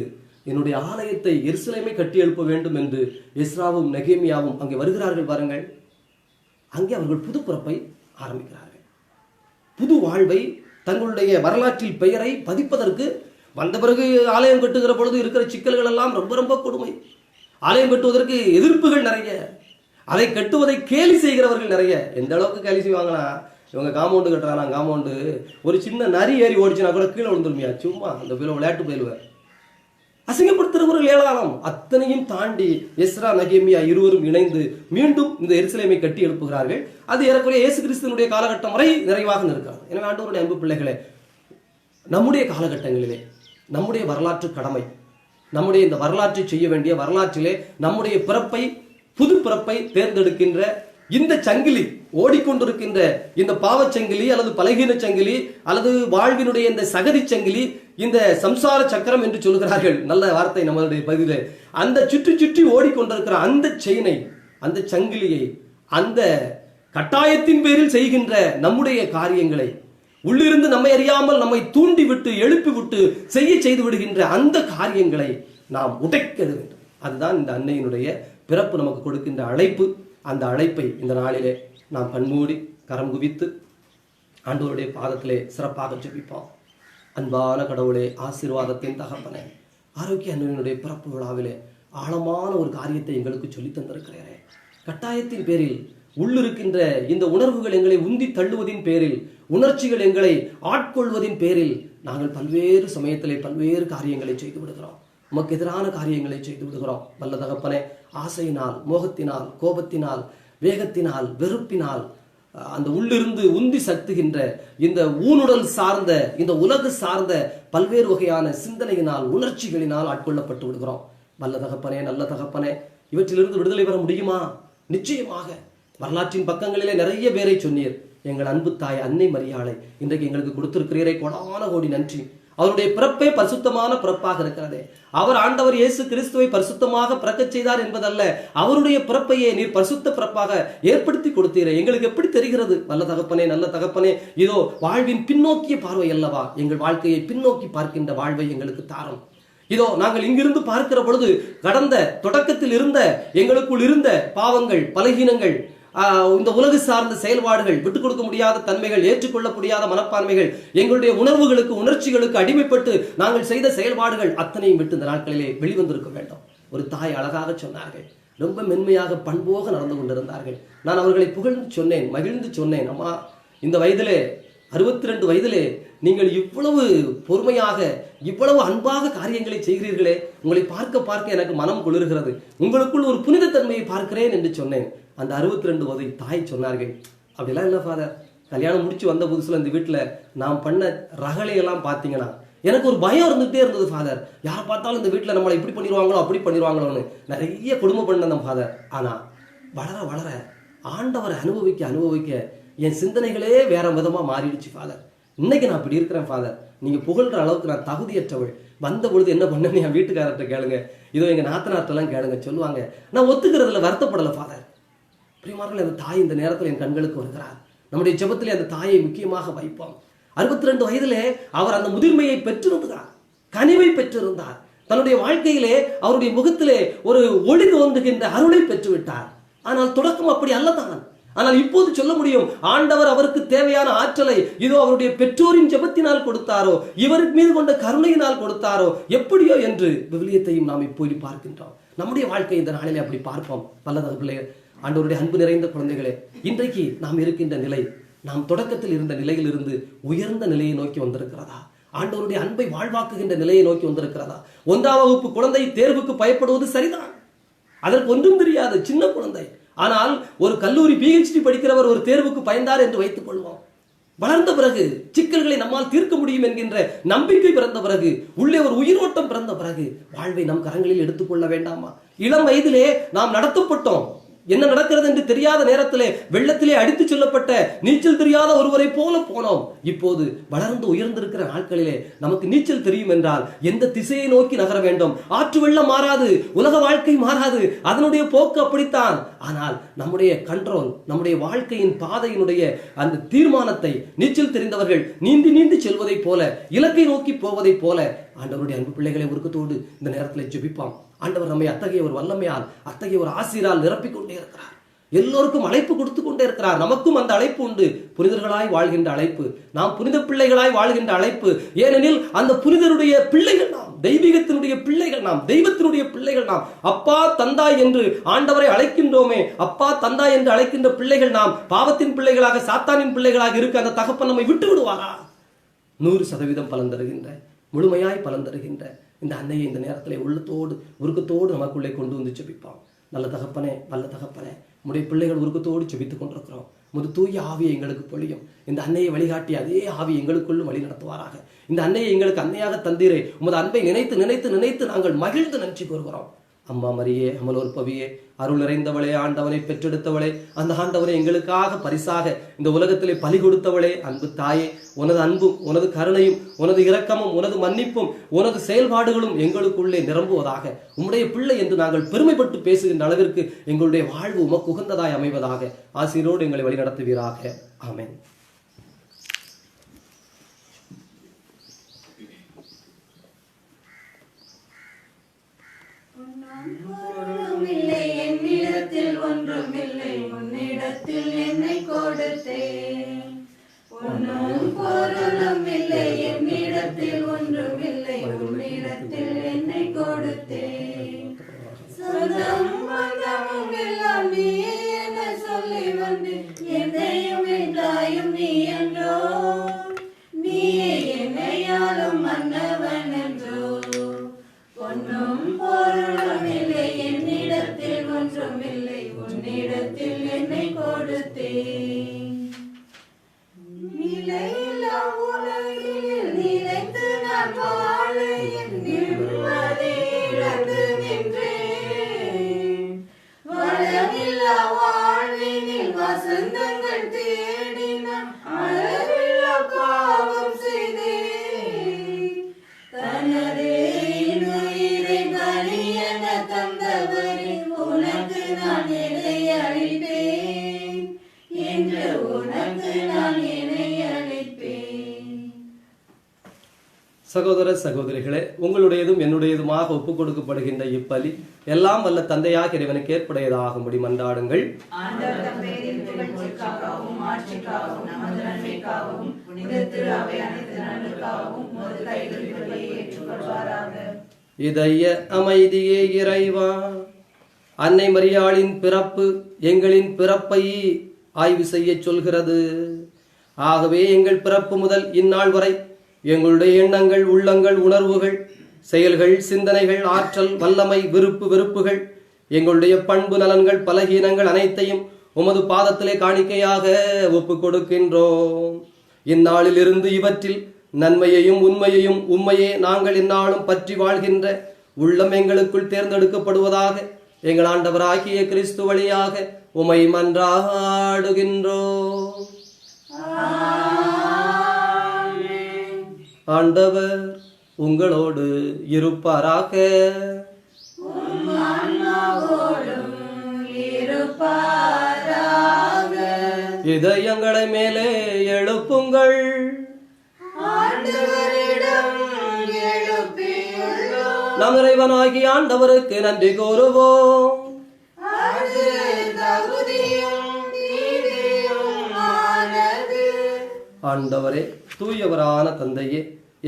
என்னுடைய ஆலயத்தை, எருசலேமை கட்டி எழுப்ப வேண்டும் என்று எஸ்ராவும் நெகேமியாவும் அங்கே வருகிறார்கள். பாருங்கள், அங்கே அவர்கள் புது பிறப்பை ஆரம்பிக்கிறார்கள். புது வாழ்வை, தங்களுடைய வரலாற்றில் பெயரை பதிப்பதற்கு வந்த பிறகு ஆலயம் கட்டுகிற பொழுது இருக்கிற சிக்கல்கள் எல்லாம் ரொம்ப ரொம்ப கொடுமை. ஆலயம் கட்டுவதற்கு எதிர்ப்புகள் நிறைய, அதை கட்டுவதை கேலி செய்கிறவர்கள் நிறைய. எந்த அளவுக்கு கேலி செய்வாங்கன்னா, இவங்க காம்பவுண்டு கட்டுறாங்க, காம்பவுண்டு ஒரு சின்ன நரி ஏறி ஓடிச்சுனா கூட கீழே விழுந்துருமியா, சும்மா அந்த பேர் விளையாட்டு பயிலுவார், அசிங்கப்படுத்துகிறவர்கள் ஏராளம். அத்தனையும் தாண்டி எஸ்ரா நெகேமியா இருவரும் இணைந்து மீண்டும் இந்த எருசலேமை கட்டி எழுப்புகிறார்கள். அது ஏறக்குறைய இயேசு கிறிஸ்துவினுடைய காலகட்டம் வரை நிறைவாக நிற்கிறது. எனவே ஆண்டவருடைய அன்பு பிள்ளைகளே, நம்முடைய காலகட்டங்களிலே நம்முடைய வரலாற்று கடமை, நம்முடைய இந்த வரலாற்றை செய்ய வேண்டிய, வரலாற்றிலே நம்முடைய பிறப்பை, புது பிறப்பை தேர்ந்தெடுக்கின்ற இந்த சங்கிலி, ஓடிக்கொண்டிருக்கின்ற இந்த பாவச்சங்கிலி அல்லது பலகீன சங்கிலி அல்லது வாழ்வினுடைய இந்த சகதி சங்கிலி, இந்த சம்சார சக்கரம் என்று சொல்கிறார்கள், நல்ல வார்த்தை நம்மளுடைய பகுதியில். அந்த சுற்றி சுற்றி ஓடிக்கொண்டிருக்கிற அந்த செயினை, அந்த சங்கிலியை, அந்த கட்டாயத்தின் பேரில் செய்கின்ற நம்முடைய காரியங்களை, உள்ளிருந்து நம்மை அறியாமல் நம்மை தூண்டி விட்டு எழுப்பி விட்டு செய்து விடுகின்ற அந்த காரியங்களை நாம் உடைக்க வேண்டும். அதுதான் இந்த அன்னையினுடைய பிறப்பு நமக்கு கொடுக்கின்ற அழைப்பு. அந்த அழைப்பை இந்த நாளிலே நாம் கண்மூடி கரம் குவித்து ஆண்டவருடைய பாதத்திலே சிறப்பாக ஜெபிப்போம். அன்பான கடவுளே, ஆசீர்வாதத்தின் தகப்பனே, ஆரோக்கிய அன்னையினுடைய பிறப்பு விழாவிலே ஆழமான ஒரு காரியத்தை எங்களுக்கு சொல்லி தந்திருக்கிறேன். கட்டாயத்தின் பேரில், உள்ளிருக்கின்ற இந்த உணர்வுகள் எங்களை உந்தி தள்ளுவதின் பேரில், உணர்ச்சிகள் எங்களை ஆட்கொள்வதின் பேரில் நாங்கள் பல்வேறு சமயத்திலே பல்வேறு காரியங்களை செய்து விடுகிறோம், உமக்கு எதிரான காரியங்களை செய்து விடுகிறோம். வல்ல தகப்பனே, ஆசையினால், மோகத்தினால், கோபத்தினால், வேகத்தினால், வெறுப்பினால், அந்த உள்ளிருந்து உந்தி சக்துகின்ற இந்த ஊனுடல் சார்ந்த, இந்த உலகு சார்ந்த பல்வேறு வகையான சிந்தனையினால், உணர்ச்சிகளினால் ஆட்கொள்ளப்பட்டு விடுகிறோம். வல்ல தகப்பனே, நல்ல தகப்பனே, இவற்றிலிருந்து விடுதலை பெற முடியுமா? நிச்சயமாக. வரலாற்றின் பக்கங்களிலே நிறைய பேரை சொன்னீர். எங்கள் அன்பு தாய் அன்னை மரியாளை இன்றைக்கு எங்களுக்கு கொடுத்திருக்கிறீரே, கோடான கோடி நன்றி. அவருடைய பிறப்பே பரிசுத்தமான பிறப்பாக இருக்கிறது. அவர் ஆண்டவர் இயேசு கிறிஸ்துவை பரிசுத்தமாக பிறக்கச் செய்தார் என்பதல்ல, அவருடைய பிறப்பையே நீர் பரிசுத்த பிறப்பாக ஏற்படுத்தி கொடுத்தீரே. எங்களுக்கு எப்படி தெரிகிறது? நல்ல தகப்பனே, நல்ல தகப்பனே, இதோ வாழ்வின் பின்னோக்கிய பார்வை அல்லவா, எங்கள் வாழ்க்கையை பின்னோக்கி பார்க்கின்ற வாழ்வை எங்களுக்கு தாரும். இதோ நாங்கள் இங்கிருந்து பார்க்கிற பொழுது கடந்த தொடக்கத்தில் இருந்த எங்களுக்குள் இருந்த பாவங்கள், பலகீனங்கள், இந்த உலகு சார்ந்த செயல்பாடுகள், விட்டுக் கொடுக்க முடியாத தன்மைகள், ஏற்றுக்கொள்ள முடியாத மனப்பான்மைகள், எங்களுடைய உணர்வுகளுக்கு, உணர்ச்சிகளுக்கு அடிமைப்பட்டு நாங்கள் செய்த செயல்பாடுகள் அத்தனையும் விட்டு இந்த நாட்களிலே வெளிவந்திருக்க வேண்டும். ஒரு தாய் அழகாக சொன்னார்கள், ரொம்ப மென்மையாக பண்போக நடந்து கொண்டிருந்தார்கள். நான் அவர்களை புகழ்ந்து சொன்னேன், மகிழ்ந்து சொன்னேன், அம்மா, இந்த வயதிலே 62 வயதிலே நீங்கள் இவ்வளவு பொறுமையாக இவ்வளவு அன்பாக காரியங்களை செய்கிறீர்களே, உங்களை பார்க்க பார்க்க எனக்கு மனம் குளிர்கிறது, உங்களுக்குள் ஒரு புனிதத்தன்மையை பார்க்கிறேன் என்று சொன்னேன். அந்த 62 வயது தாய் சொன்னார்கள், அப்படிலாம் இல்லை ஃபாதர், கல்யாணம் முடிச்சு வந்த புதுசுல இந்த வீட்டில் நாம் பண்ண ரகலையெல்லாம் பார்த்தீங்கன்னா எனக்கு ஒரு பயம் இருந்துகிட்டே இருந்தது ஃபாதர். யாரை பார்த்தாலும் இந்த வீட்டில் நம்மளை இப்படி பண்ணிடுவாங்களோ அப்படி பண்ணிடுவாங்களோன்னு நிறைய கொடுமை பண்ண ஃபாதர். ஆனால் வளர வளர ஆண்டவரை அனுபவிக்க அனுபவிக்க என் சிந்தனைகளே வேற விதமாக மாறிடுச்சு ஃபாதர். இன்னைக்கு நான் இப்படி இருக்கிறேன் ஃபாதர். நீங்கள் புகழ்கிற அளவுக்கு நான் தகுதியற்றவள். வந்த பொழுது என்ன பண்ணேன்னு என் வீட்டுக்காரர்கிட்ட கேளுங்க, இதோ எங்கள் நாத்தனார்ட்டெல்லாம் கேளுங்க, சொல்லுவாங்க. நான் ஒத்துக்கிறதுல வருத்தப்படலை ஃபாதர். பிரியமானவர்களே, அந்த தாய் இந்த நேரத்தில் என் கண்களுக்கு வருகிறார். நம்முடைய ஜெபத்திலே அந்த தாயை முக்கியமாக வைப்போம். 62 வயதிலே அவர் அந்த முதிர்மையை பெற்றிருந்தார், கனிவை பெற்றிருந்தார். தன்னுடைய வாழ்க்கையிலே அவருடைய முகத்திலே ஒரு ஒளி தோன்றுகின்ற அருளை பெற்றுவிட்டார். ஆனால் தொடக்கம் அப்படி அல்லதான். ஆனால் இப்போது சொல்ல முடியும், ஆண்டவர் அவருக்கு தேவையான ஆற்றலை இதோ அவருடைய பெற்றோரின் ஜெபத்தினால் கொடுத்தாரோ, இவருக்கு மீது கொண்ட கருணையினால் கொடுத்தாரோ, எப்படியோ என்று விவிலியத்தையும் நாம் இப்போது பார்க்கின்றோம். நம்முடைய வாழ்க்கை இந்த நாளிலே அப்படி பார்ப்போம். பல்லத பிள்ளைகள், ஆண்டவருடைய அன்பு நிறைந்த குழந்தைகளே, இன்றைக்கு நாம் இருக்கின்ற நிலை நாம் தொடக்கத்தில் இருந்த நிலையிலிருந்து உயர்ந்த நிலையை நோக்கி வந்திருக்கிறதா? ஆண்டவருடைய அன்பை வாழ்வாக்குகின்ற நிலையை நோக்கி வந்திருக்கிறதா? 1ஆம் வகுப்பு குழந்தை தேர்வுக்கு பயப்படுவது சரிதான், அதற்கு ஒன்றும் தெரியாது, சின்ன குழந்தை. ஆனால் ஒரு கல்லூரி PhD படிக்கிறவர் ஒரு தேர்வுக்கு பயந்தார் என்று வைத்துக் கொள்வோம். வளர்ந்த பிறகு சிக்கல்களை நம்மால் தீர்க்க முடியும் என்கின்ற நம்பிக்கை பிறந்த பிறகு, உள்ளே ஒரு உயிரோட்டம் பிறந்த பிறகு வாழ்வை நம் கரங்களில் எடுத்துக்கொள்ள வேண்டாமா? இளம் வயதிலே நாம் நடத்தப்பட்டோம். என்ன நடக்கிறது என்று தெரியாத நேரத்திலே வெள்ளத்திலே அடித்து செல்லப்பட்ட நீச்சல் தெரியாத ஒருவரை போல போனோம். இப்போது வளர்ந்து உயர்ந்திருக்கிற நாட்களிலே நமக்கு நீச்சல் தெரியும் என்றால் எந்த திசையை நோக்கி நகர வேண்டும்? ஆற்று வெள்ளம் மாறாது, உலக வாழ்க்கை மாறாது, அதனுடைய போக்கு அப்படித்தான். ஆனால் நம்முடைய கண்ட்ரோல், நம்முடைய வாழ்க்கையின் பாதையினுடைய அந்த தீர்மானத்தை நீச்சல் தெரிந்தவர்கள் நீந்தி நீந்தி செல்வதை போல, இலக்கை நோக்கி போவதை போல ஆண்டவருடைய அன்பு பிள்ளைகளை உருக்கத்தோடு இந்த நேரத்தில் ஜெபிப்பாம். ஆண்டவர் நம்மை அத்தகைய ஒரு வல்லமையால், அத்தகைய ஒரு ஆசீரால் நிரப்பிக் கொண்டே இருக்கிறார். எல்லோருக்கும் அழைப்பு கொடுத்து கொண்டே இருக்கிறார். நமக்கும் அந்த அழைப்பு உண்டு, புனிதர்களாய் வாழ்கின்ற அழைப்பு, நாம் புனித பிள்ளைகளாய் வாழ்கின்ற அழைப்பு. ஏனெனில் அந்த புனிதருடைய பிள்ளைகள் நாம், தெய்வீகத்தினுடைய பிள்ளைகள் நாம், தெய்வத்தினுடைய பிள்ளைகள் நாம். அப்பா தந்தாய் என்று ஆண்டவரை அழைக்கின்றோமே, அப்பா தந்தாய் என்று அழைக்கின்ற பிள்ளைகள் நாம். பாவத்தின் பிள்ளைகளாக, சாத்தானின் பிள்ளைகளாக இருக்க அந்த தகப்பன் நம்மை விட்டு விடுவாரா? 100% பலன் தருகின்ற, முழுமையாய் பலன் தருகின்ற இந்த அன்னையை இந்த நேரத்தில் உள்ளத்தோடு உருக்கத்தோடு நமக்குள்ளே கொண்டு வந்து ஜெபிப்பான். நல்ல தகப்பனே, நல்ல தகப்பனே, உடைய பிள்ளைகள் உருக்கத்தோடு ஜெபித்துக் கொண்டிருக்கிறோம். முது தூய ஆவியை எங்களுக்கு பொழியும். இந்த அன்னையை வழிகாட்டி அதே ஆவி எங்களுக்குள்ளும் வழி நடத்துவாராக. இந்த அன்னையை எங்களுக்கு அன்னையாக தந்தீரே, உமது அன்பை நினைத்து நினைத்து நினைத்து நாங்கள் மகிழ்ந்து நன்றி கூறுகிறோம். அம்மா மரியே, அமலோர் பவியே, அருள் நிறைந்தவளே, ஆண்டவனை பெற்றெடுத்தவளே, அந்த ஆண்டவனை எங்களுக்காக பரிசாக இந்த உலகத்திலே பலி கொடுத்தவளே, அன்பு தாயே, உனது அன்பும் உனது கருணையும் உனது இரக்கமும் உனது மன்னிப்பும் உனது செயல்பாடுகளும் எங்களுக்குள்ளே நிரம்புவதாக. உம்முடைய பிள்ளை என்று நாங்கள் பெருமைப்பட்டு பேசுகின்ற அளவிற்கு எங்களுடைய வாழ்வு உமக்கு உகந்ததாய் அமைவதாக. ஆசீரோடு எங்களை வழிநடத்துவீராக. ஆமென். பொருளுமில்லை என்னிடத்தில் ஒன்றுமில்லை, உன்னிடத்தில் என்னை கொடுத்தேன். ஒன்றும் பொருளுமில்லை என்னிடத்தில் ஒன்றுமில்லை, உன்னிடத்தில் என்னை கொடுத்தேன். சொந்தம் பந்தமும் எல்லாம் நீ என சொல்லி வந்தேன். என்னையும் என் தாயும் நீ என்றோ, நீயே என்னையாலும் மன்னவன் என்றோ. ஒன்றும் பொருளுமில்லை என்னிடத்தில் ஒன்றுமில்லை, உன்னிடத்தில் என்னை கொடுத்தேன். நிலையில்லா உலகில் நிலைத்து நான் வாழ என் நிம்மதி இழந்து நின்றேன். வளமில்லா வாழ்வினில் வசந்தங்கள் தேடி நான் அளவில்லா பாவம் செய்தேன். தனதே உயிரை பலியென தந்தவரே, உனக்கு நான் எதை அளிப்பேன் என்று உனக்கு நான் என்னை அளிப்பேன். சகோதர சகோதரிகளே, உங்களுடையதும் என்னுடையதுமாக ஒப்புக் கொடுக்கப்படுகின்ற இப்பலி எல்லாம் வல்ல தந்தையாக இறைவனுக்கு ஏற்புடையதாகும்படி மன்றாடுங்கள். ஆண்டவர் தம் பெயரின் புகழ்ச்சிக்காகவும் ஆட்சிக்காகவும் நமது நன்மைக்காகவும் புனித திரு அவை அனைத்து நன்மைக்காகவும் உமது கைகளில் பலியை ஏற்றுக்கொள்வாராக. இதய அமைதியே இறைவா, அன்னை மரியாளின் பிறப்பு எங்களின் பிறப்பை ஆய்வு செய்ய சொல்கிறது. ஆகவே எங்கள் பிறப்பு முதல் இந்நாள் வரை எங்களுடைய எண்ணங்கள், உள்ளங்கள், உணர்வுகள், செயல்கள், சிந்தனைகள், ஆற்றல், வல்லமை, விருப்பு வெறுப்புகள், எங்களுடைய பண்பு, நலன்கள், பலகீனங்கள் அனைத்தையும் உமது பாதத்திலே காணிக்கையாக ஒப்புக் கொடுக்கின்றோம். இந்நாளில் இருந்து இவற்றில் நன்மையையும் உண்மையையும் உண்மையே நாங்கள் இந்நாளும் பற்றி வாழ்கின்ற உள்ளம் எங்களுக்குள் தேர்ந்தெடுக்கப்படுவதாக எங்கள் ஆண்டவராகிய கிறிஸ்து வழியாக உமை மன்றாடுகின்றோம். ஆண்டவர் உங்களோடு இருப்பாராக. இதயங்களை மேலே எழுப்புங்கள். நம் இறைவனாகிய ஆண்டவருக்கு நன்றி கூறுவோம். ஆண்டவரே, தூயவரான தந்தையே,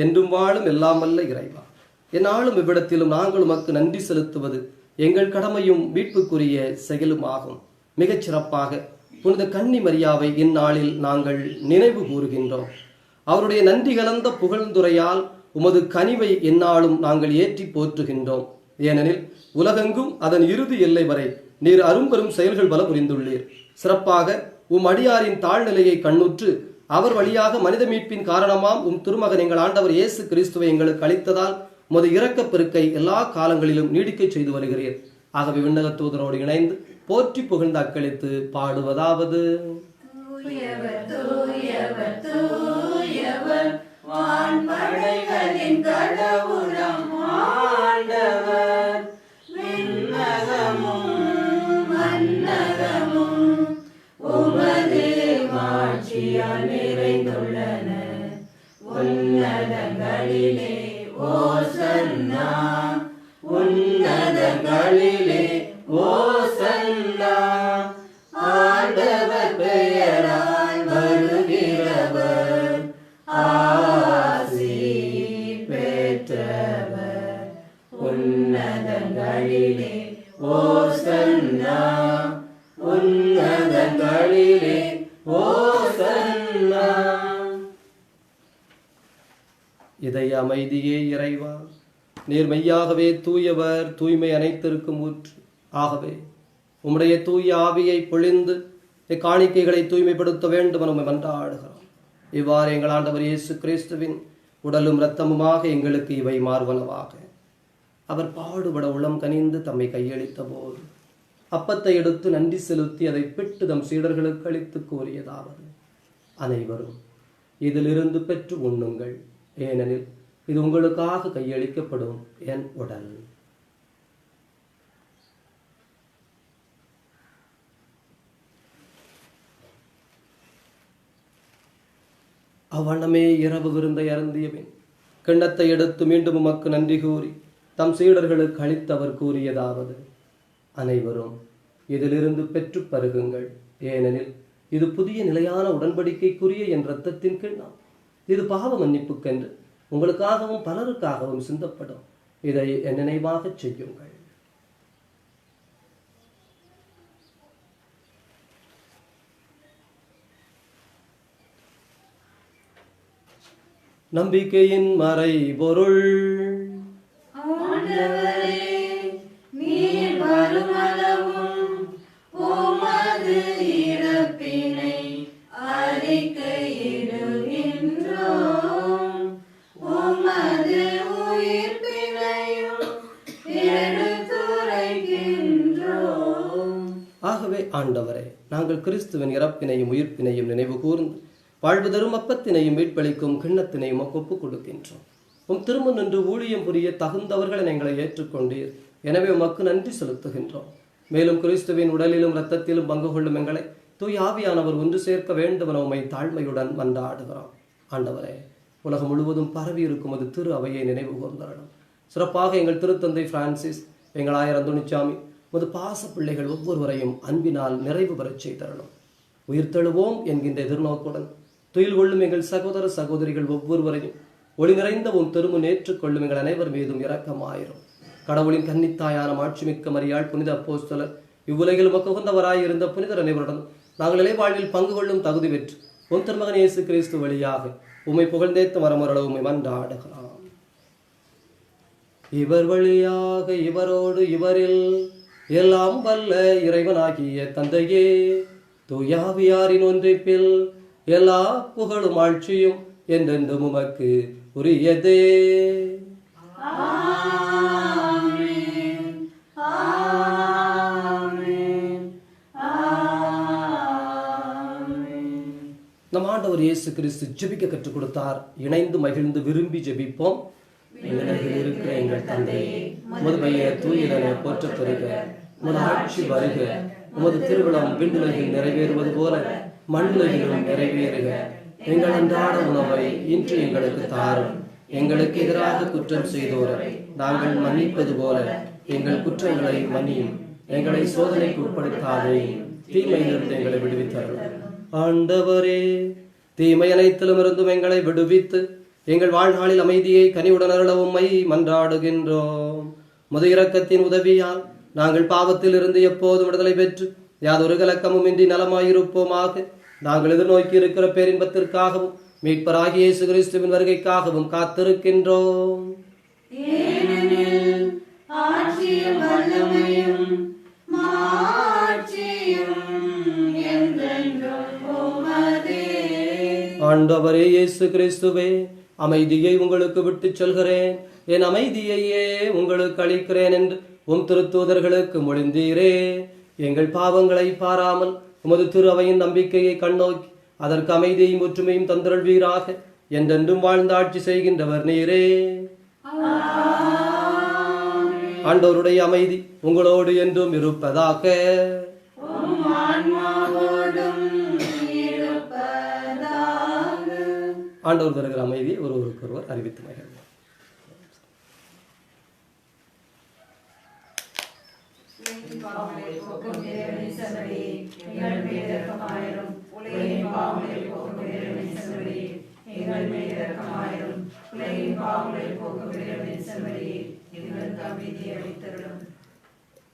என்றும் வாழும் எல்லாம் வல்ல இறைவா, என்னாலும் இவ்விடத்திலும் நாங்கள் உமக்கு நன்றி செலுத்துவது எங்கள் கடமையும் மீட்புக்குரிய செயலும் ஆகும். மிகச் சிறப்பாக புனித கன்னி மரியாவை இந்நாளில் நாங்கள் நினைவு கூறுகின்றோம். அவருடைய நன்றி கலந்த புகழ்ந்துரையால் உமது கனிவை எந்நாளும் நாங்கள் ஏற்றி போற்றுகின்றோம். ஏனெனில் உலகெங்கும் அதன் இறுதி எல்லை வரை நீர் அரும்பெரும் செயல்கள் பல புரிந்துள்ளீர். சிறப்பாக அடியாரின் தாழ்நிலையை கண்ணுற்று அவர் வழியாக மனித மீட்பின் காரணமாம் திருமகன் எங்கள் ஆண்டவர் இயேசு கிறிஸ்துவை எங்களுக்கு அளித்ததால் உமது இரக்கப் பெருக்கை எல்லா காலங்களிலும் நீடிக்க செய்து வருகிறீர். ஆகவே விண்ணக தூதரோடு இணைந்து போற்றி புகழ்ந்து அக்களித்து பாடுவதாவது: வான்படைகளின் கடவுளம் ஆண்டவர், விண்ணகமும் மன்னகமும் உமது மாட்சியால் நிறைந்துள்ளன. உன்னதங்களிலே ஓசன்னா, உன்னதங்களிலே ஓசன்னா. ஆண்டவர் பெயரால் வருகிறவர் ஆசி பெற்றவர். உன்னதங்களிலே ஓசன்னா, உன்னதங்களிலே ஓசன்னா. இதய அமைதியே இறைவா, நீர் மெய்யாகவே தூயவர், தூய்மை அனைத்திற்கும் ஊற்று. ஆகவே உம்முடைய தூய ஆவியை பொழிந்து இக்காணிக்கைகளை தூய்மைப்படுத்த வேண்டும் என மன்றாடுகிறோம். இவ்வாறு எங்கள் ஆண்டவர் இயேசு கிறிஸ்துவின் உடலும் இரத்தமுமாக எங்களுக்கு இவை மார்வனவாக. அவர் பாடுபட உளம் கனிந்து தம்மை கையளித்த போது அப்பத்தை எடுத்து நன்றி செலுத்தி அதை பிட்டு தம் சீடர்களுக்கு அளித்து கூறியதாவது: அனைவரும் இதிலிருந்து பெற்று உண்ணுங்கள், ஏனெனில் இது உங்களுக்காக கையளிக்கப்படும் என் உடல். அவ்வண்ணமே இரவு விருந்தை அருந்தியபின் கிண்ணத்தை எடுத்து மீண்டும் உமக்கு நன்றி கூறி தம் சீடர்களுக்கு அளித்தவர் கூறியதாவது: அனைவரும் இதிலிருந்து பெற்று பருகுங்கள், ஏனெனில் இது புதிய நிலையான உடன்படிக்கைக்குரிய என் இரத்தத்தின் கிண்ணம். இது பாவ மன்னிப்புக்கென்று உங்களுக்காகவும் பலருக்காகவும் சிந்தப்படும். இதை என் நினைவாக செய்யுங்கள். நம்பிக்கையின் மறை பொருள்: நீர் வருமளவும் உமது இறப்பினை அறிக்கையிடுகின்றோம், உமது உயிர்ப்பினையும் எடுத்துரைக்கின்றோம். ஆகவே ஆண்டவரே, நாங்கள் கிறிஸ்துவின் இறப்பினையும் உயிர்ப்பினையும் நினைவு கூர்ந்து வாழ்வு தரும் அப்பத்தினையும் மீட்பளிக்கும் கிண்ணத்தினையும் ஒப்புக் கொடுக்கின்றோம். திரும்ப நின்று ஊழியம் புரிய தகுந்தவர்களை எங்களை ஏற்றுக்கொண்டீர். எனவே உமக்கு நன்றி செலுத்துகின்றோம். மேலும் கிறிஸ்துவின் உடலிலும் இரத்தத்திலும் பங்கு கொள்ளும் எங்களை தூய் ஆவியானவர் ஒன்று சேர்க்க வேண்டும் என உம்மை தாழ்மையுடன் மன்றாடுகிறோம். ஆண்டவரே, உலகம் முழுவதும் பரவி இருக்கும் அது திரு அவையை நினைவு கூர்ந்தரணும். சிறப்பாக எங்கள் திருத்தந்தை பிரான்சிஸ், எங்கள் ஆயர் அந்தோணிச்சாமி, உமது பாச பிள்ளைகள் ஒவ்வொருவரையும் அன்பினால் நிறைவு பெறச் செய்தரணும். உயிர்த்தெழுவோம் என்கின்ற எதிர்நோக்குடன் துயில் கொள்ளும் எங்கள் சகோதர சகோதரிகள் ஒவ்வொருவரையும் ஒளி நிறைந்த திருமுன் ஏற்றுக்கொள்ளும் எங்கள் அனைவர் மீதும் இரக்கமாயிரும். கடவுளின் கன்னித்தாயான மாட்சிமிக்க மரியாள், புனித அப்போஸ்தலர், இவ்வுலகில் உமக்கு உகந்தவராயிருந்த புனிதர் அனைவருடன் நாங்கள் இலை வாழ்வில் பங்கு கொள்ளும் தகுதி பெற்று உன் திருமகன் இயேசு கிறிஸ்து வழியாக உம்மை புகழ்ந்தேத்த வரமரள உம்மை மன்றாடுகிறோம். இவர் வழியாக இவரோடு இவரில் எல்லாம் வல்ல இறைவனாகிய தந்தையே, தூயாவியாரின் ஒன்றிப்பில் எல்லா புகழும் ஆட்சியும் என்றென்றும் உமக்கு உரியதே. நம் ஆண்டவர் இயேசு கிறிஸ்து ஜெபிக்க கற்றுக் கொடுத்தார். இணைந்து மகிழ்ந்து விரும்பி ஜெபிப்போம். இருக்கிற எங்கள் தந்தையே, உமது பெயர் தூயதென போற்றப் பெறுக. உமது ஆட்சி வருக. உமது திருவிழம் விண்ணுலகில் நிறைவேறுவது போல மண்ணுலகிலும் நிறைவேறுக. எங்கள் அன்றாட உணவை இன்று எங்களுக்கு தாரும். எங்களுக்கு எதிராக குற்றம் செய்தோரை நாங்கள் மன்னிப்பது போல எங்கள் குற்றங்களை மன்னியும். எங்களை சோதனைக்கு உட்படுத்தாதே, தீமையிலிருந்து எங்களை விடுவித்தார்கள். ஆண்டவரே, தீமை அனைத்திலும் இருந்தும் எங்களை விடுவித்து எங்கள் வாழ்நாளில் அமைதியை கனிவுடன் அருள உம்மை மன்றாடுகின்றோம். முது இரக்கத்தின் உதவியால் நாங்கள் பாவத்தில் இருந்து எப்போதும் விடுதலை பெற்று யாதொரு கலக்கமும் இன்றி நலமாயிருப்போமாக. நாங்கள் எதிர்நோக்கி இருக்கிற பேரின்பத்திற்காகவும் மீட்பராகிய இயேசு கிறிஸ்துவின் வருகைக்காகவும் காத்திருக்கின்றோம். ஆண்டவரே இயேசு கிறிஸ்துவே, அமைதியை உங்களுக்கு விட்டு சொல்கிறேன், என் அமைதியையே உங்களுக்கு அளிக்கிறேன் என்று உம் திருத்தூதர்களுக்கு மொழிந்தீரே. எங்கள் பாவங்களை பாராமல் உமது திரு அவையின் நம்பிக்கையை கண்ணோக்கி அதற்கு அமைதியையும் ஒற்றுமையும் தந்தருள்வீராக. என்றென்றும் வாழ்ந்து ஆட்சி செய்கின்றவர் நீரே. ஆண்டவருடைய அமைதி உங்களோடு என்றும் இருப்பதாக. ஆண்டவர் தருகிற அமைதியை ஒருவருக்கொருவர் அறிவித்து மகிழ்வோம்.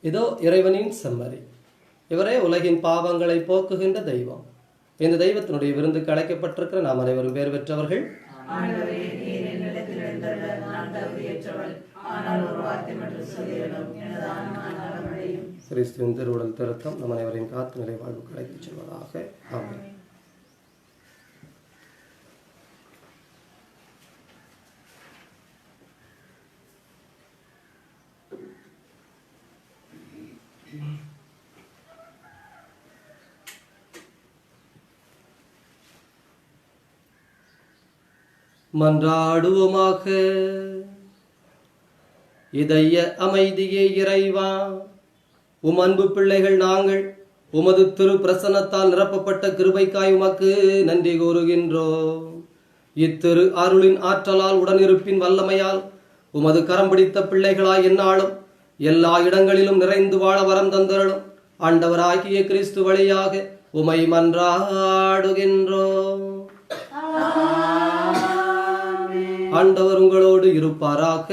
இதோ இறைவனின் செம்மறி, இவரே உலகின் பாவங்களை போக்குகின்ற தெய்வம். இந்த தெய்வத்தினுடைய விருந்துக்கு அழைக்கப்பட்டிருக்கிற நாம் அனைவரும் பேர் பெற்றவர்கள். கிறிஸ்துவின் திருவுடல் திருத்தம் நம் அனைவரின் காத்து நிலை வாழ்வுக்கு அழைத்துச் செல்வதாக. ஆமென். மன்றாடுவோமாக. இதய அமைதியே இறைவா, உம் அன்பு பிள்ளைகள் நாங்கள் உமது திரு பிரசன்னத்தால் நிரப்பப்பட்ட கிருபைக்காய் உமக்கு நன்றி கூறுகின்றோம். இத்திரு அருளின் ஆற்றலால் உடனிருப்பின் வல்லமையால் உமது கரம் பிடித்த பிள்ளைகளாய் எந்நாளும் எல்லா இடங்களிலும் நிறைந்து வாழ வரம் தந்தருளும். ஆண்டவராகிய கிறிஸ்து வழியாக உமை மன்றாடுகின்றோம். ஆண்டவர் உங்களோடு இருப்பாராக.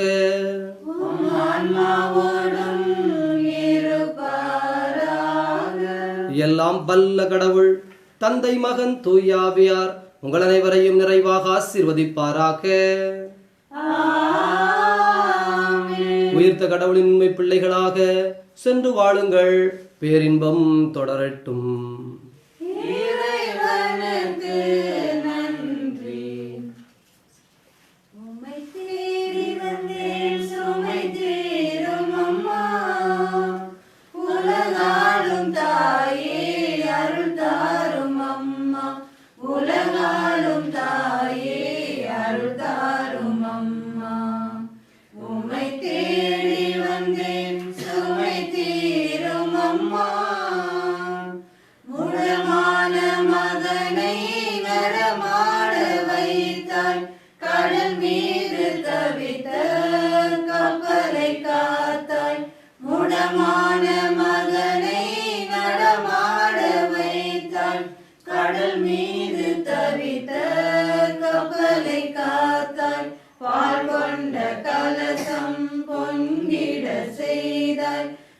எல்லாம் வல்ல கடவுள் தந்தை மகன் தூயாவியார் உங்கள் அனைவரையும் நிறைவாக ஆசீர்வதிப்பாராக. உயிர்த்த கடவுளின் உண்மை பிள்ளைகளாக சென்று வாழுங்கள். பேரின்பம் தொடரட்டும்.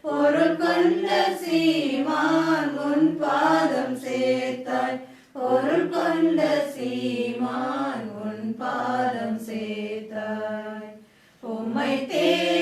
பொருள் கொண்ட சீமான் உன் பாதம் சேர்த்தாய். பொருள் கொண்ட அழைத்தேன்